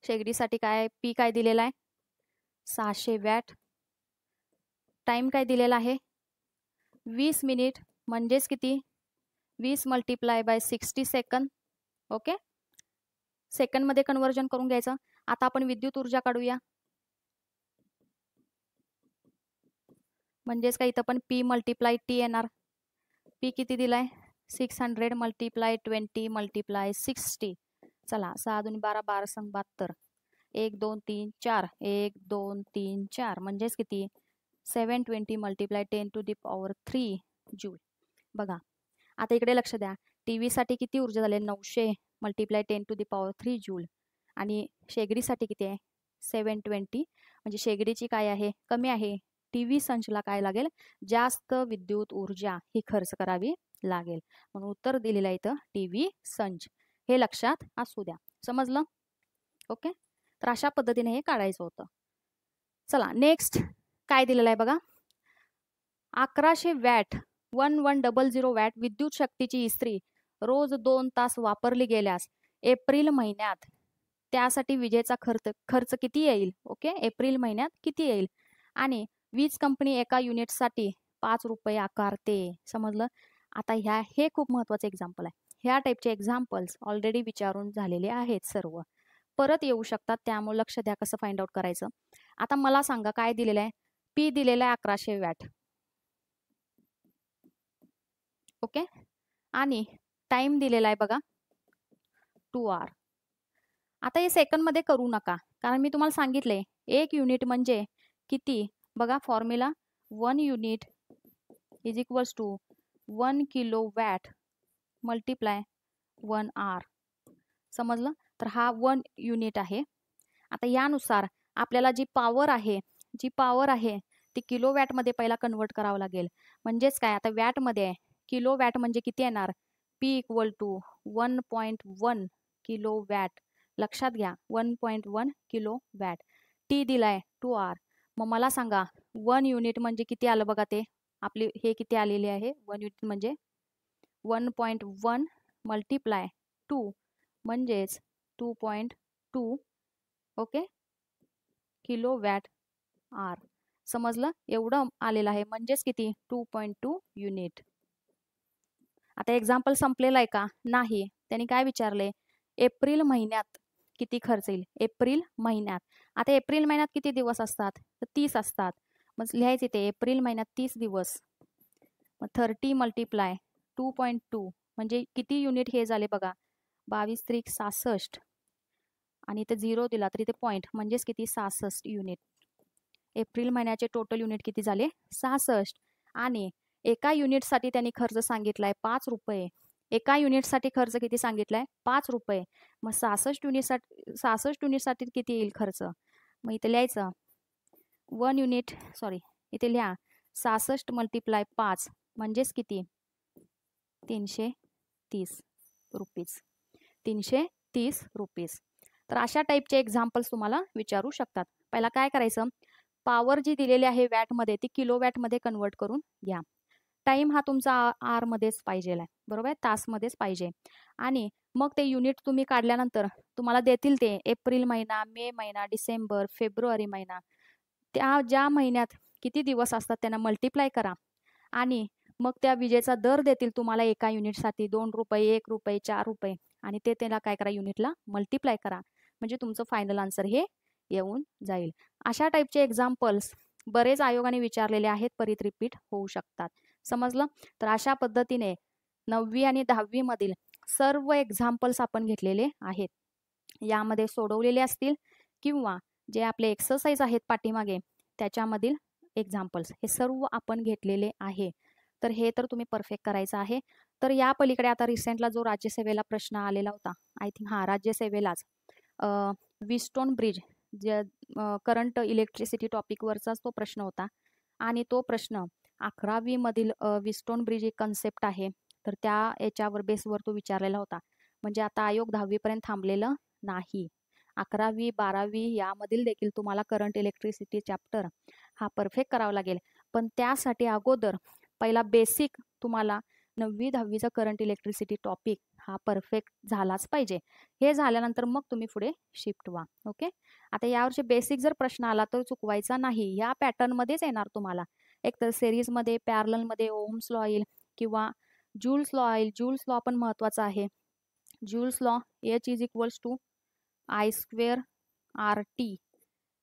शेगडीसाठी काय, पी काय दिलेला आहे 600 वॅट. टाइम काय दिलेला आहे 20 मिनिट म्हणजेच किती 20 मल्टिप्लाय बाय 60 सेकंद. ओके, सेकंडमध्ये कन्वर्जन करून घ्यायचं. आता आपण विद्युत ऊर्जा काढूया. म्हणजेच काय, इथं पण पी मल्टिप्लाय टी येणार. पी किती दिलाय 600 मल्टिप्लाय 20 मल्टिप्लाय 60. चला 6 2 12, 12 संग 72, 1 2 3 4, 1 2 3 4 म्हणजेच किती 720 multiply 10 to the power 3 joule. बघा आता इकडे लक्ष द्या. टीव्ही साठी किती ऊर्जा झाली 900 multiply 10 to the power 3 joule. आणि शेगडीसाठी किती आहे 720. म्हणजे शेगडीची काय आहे, कमी आहे. टीव्ही संचला काय लागेल, जास्त विद्युत ऊर्जा ही खर्च करावी लागेल. म्हणून उत्तर दिलेलं आहे इथं टीव्ही संच. हे लक्षात असू द्या. समजलं? ओके, तर अशा पद्धतीने हे काढायचं होतं. चला नेक्स्ट काय दिलेलं आहे बघा. 1100 वॅट 1100 वॅट विद्युत शक्तीची इस्त्री रोज 2 तास वापरली गेल्यास एप्रिल महिन्यात त्यासाठी विजेचा खर्च किती येईल. ओके, एप्रिल महिन्यात किती येईल. आणि वीज कंपनी एका युनिटसाठी 5 रुपये आकारते. समजलं? आता हे खूप महत्वाचं एक्झाम्पल आहे. ह्या टाईपचे एक्झाम्पल्स ऑलरेडी विचारून झालेले आहेत सर्व, परत येऊ शकतात. त्यामुळे लक्ष द्या कसं फाइंड आउट करायचं. आता मला सांगा काय दिलेलं आहे, पी दिलेला आहे 1100 वॅट. ओके, आणि टाइम दिलेला आहे बघा 2 आवर. आता हे सेकंड मध्ये करू नका, कारण मी तुम्हाला सांगितले 1 युनिट म्हणजे किती. बघा formula 1 unit is equals to 1 kilo watt multiply 1 hour. समजलं? तर हा 1 युनिट आहे. आता यानुसार आपल्याला जी पावर आहे ती किलो वॅट मध्ये पहिला कन्वर्ट करावं लागेल. म्हणजेच काय, आता वॅट मध्ये आहे, किलो वॅट म्हणजे किती येणार, P equal to 1.1 kilo watt. लक्षात घ्या 1.1 किलो वॅट. टी दिलाय 2 आवर. मग मला सांगा 1 युनिट म्हणजे किती आलं बघा. ते आपली हे किती आलेले आहे 1 युनिट म्हणजे 1.1 मल्टिप्लाय 2 म्हणजेच 2.2. Okay, kilo watt R. समजलं? एवढं आलेलं आहे म्हणजेच किती 2.2 युनिट. आता एक्झाम्पल संपलेलं आहे का, नाही. त्यांनी काय विचारले, एप्रिल महिन्यात किती खर्च येईल. एप्रिल महिन्यात, आता एप्रिल महिन्यात किती दिवस असतात तर 30 असतात. मग लिहायचे ते एप्रिल महिन्यात 30 दिवस, मग 30 मल्टिप्लाय 2.2 म्हणजे किती युनिट हे झाले बघा, 22 त्रिक 66 आणि इथे 0 दिला तर इथे पॉईंट म्हणजेच किती 66 युनिट. एप्रिल महिन्याचे टोटल युनिट किती झाले 66. आणि एका युनिटसाठी त्यांनी खर्च सांगितलाय 5 रुपये. एका युनिटसाठी खर्च किती सांगितलाय 5 रुपये. मग 66 युनिटसाठी किती येईल खर्च. मग इथे लिहायचं 1 युनिट इथे लिहा 66 मल्टिप्लाय 5 म्हणजेच किती 330 रुपीज. 330 रुपीज. तर अशा टाईपचे एक्झाम्पल्स तुम्हाला विचारू शकतात. पहिला काय करायचं, पॉवर जी दिलेली आहे वॅटमध्ये ती किलोवॅटमध्ये कन्वर्ट करून घ्या. टाइम हा तुमचा आर मध्येच पाहिजे आहे, बरोबर आहे, तासमध्येच पाहिजे. आणि मग ते युनिट तुम्ही काढल्यानंतर तुम्हाला देतील ते एप्रिल महिना, मे महिना, डिसेंबर, फेब्रुवारी महिना, त्या ज्या महिन्यात किती दिवस असतात त्यांना मल्टिप्लाय करा आणि मग त्या विजेचा दर देतील तुम्हाला एका युनिटसाठी 2 रुपये, 1 रुपये, 4 रुपये आणि ते त्याला काय करा युनिटला मल्टिप्लाय करा म्हणजे तुमचं फायनल आन्सर हे येऊन जाईल. अशा टाईपचे एक्झाम्पल्स बरेच आयोगाने विचारलेले आहेत, परत रिपीट होऊ शकतात. समजलं. तर अशा पद्धतीने 9वी आणि 10वी मधील सर्व एक्झाम्पल्स आपण घेतलेले आहेत. यामध्ये सोडवलेले असतील किंवा जे आपले एक्सरसाइज आहेत पाठीमागे त्याच्यामधील एक्झाम्पल्स हे सर्व आपण घेतलेले आहे. तर हे तर तुम्ही परफेक्ट करायचं आहे. तर या पलीकडे आता रिसेंटला जो राज्यसेवेला प्रश्न आलेला होता, आय थिंक राज्यसेवेलाच विस्टोन ब्रिज जे करंट इलेक्ट्रिसिटी टॉपिकवरचाच तो प्रश्न होता. आणि तो प्रश्न 11वी मधील विस्टोन ब्रिज एक कन्सेप्ट आहे, तर त्या याच्यावर बेसवर तो विचारलेला होता. म्हणजे आता आयोग 10वी पर्यंत थांबलेलं नाही. 11वी 12वी यामधील देखील तुम्हाला करंट इलेक्ट्रिसिटी चॅप्टर हा परफेक्ट करावा लागेल. पण त्यासाठी अगोदर पहिला बेसिक तुम्हाला 9वी 10वीचा करंट इलेक्ट्रिसिटी टॉपिक हा परफेक्ट झालाच पाहिजे. हे झाल्यानंतर मग तुम्ही पुढे शिफ्ट व्हा. ओके. आता यावरचे बेसिक जर प्रश्न आला तर चुकवायचा नाही. या पॅटर्नमध्येच येणार तुम्हाला. एक तर सिरीजमध्ये, पॅरललमध्ये ओम्स लॉ येईल किंवा जूल्स लॉ येईल. जूल्स लॉ पण महत्त्वाचा आहे. Joule's law H is equals to I² RT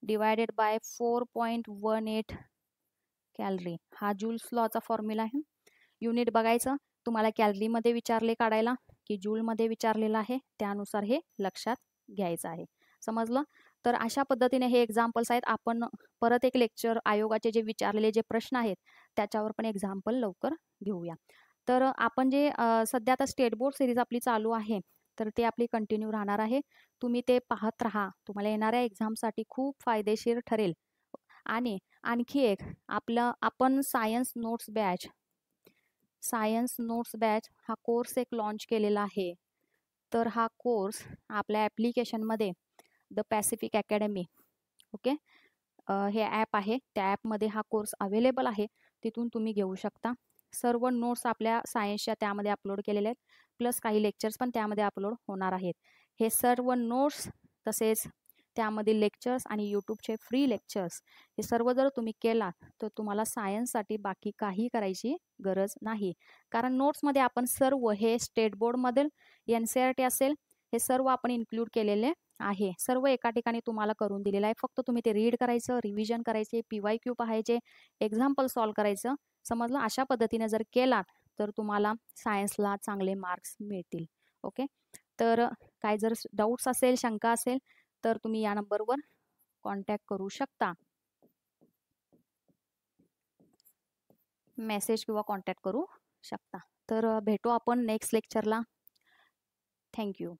divided by 4.18 calorie. हा जूल्स लॉचा फॉर्म्युला आहे. युनिट बघायचं, तुम्हाला कॅलरीमध्ये विचारले काढायला की जूलमध्ये विचारलेलं आहे, त्यानुसार हे लक्षात घ्यायचं आहे. समजलं. तर अशा पद्धतीने हे एक्झाम्पल्स आहेत. आपण परत एक लेक्चर आयोगाचे जे विचारलेले जे प्रश्न आहेत त्याच्यावर पण एक्झाम्पल लवकर घेऊया. तर आपण जे सध्या आता स्टेट बोर्ड सिरीज आपली चालू आहे तर ते आपली कंटिन्यू राहणार आहे. तुम्ही ते पाहत राहा, तुम्हाला येणाऱ्या एक्झामसाठी खूप फायदेशीर ठरेल. आणि आणखी एक आपण सायन्स नोट्स बॅच हा कोर्स एक लॉन्च केलेला आहे. तर हा कोर्स आपल्या ॲप्लिकेशनमध्ये द पॅसिफिक अकॅडमी, ओके, हे ॲप आहे, त्या ॲपमध्ये हा कोर्स अवेलेबल आहे. तिथून तुम्ही घेऊ शकता. सर्व नोट्स आपल्या सायन्सच्या त्यामध्ये अपलोड केलेले आहेत, प्लस काही लेक्चर्स पण त्यामध्ये अपलोड होणार आहेत. हे सर्व नोट्स तसेच त्यामधील लेक्चर्स आणि यूट्यूबचे फ्री लेक्चर्स हे सर्व जर तुम्ही केलात तर तुम्हाला सायन्ससाठी बाकी काही करायची गरज नाही. कारण नोट्समध्ये आपण सर्व हे स्टेट बोर्डमधील NCERT असेल हे सर्व आपण इन्क्लूड केलेले आहे. सर्व एका ठिकाणी तुम्हाला करून दिलेलं आहे. फक्त तुम्ही ते रीड करायचं, रिव्हिजन करायचे, PYQ पाहायचे, एक्झाम्पल सॉल्व करायचं. समजलं. अशा पद्धतीने जर केलात तर तुम्हाला सायन्सला चांगले मार्क्स मिळतील. ओके. तर काय जर डाऊट्स असेल, शंका असेल तर तुम्ही या नंबरवर कॉन्टॅक्ट करू शकता, मेसेज किंवा कॉन्टॅक्ट करू शकता. तर भेटू आपण नेक्स्ट लेक्चरला. थँक्यू.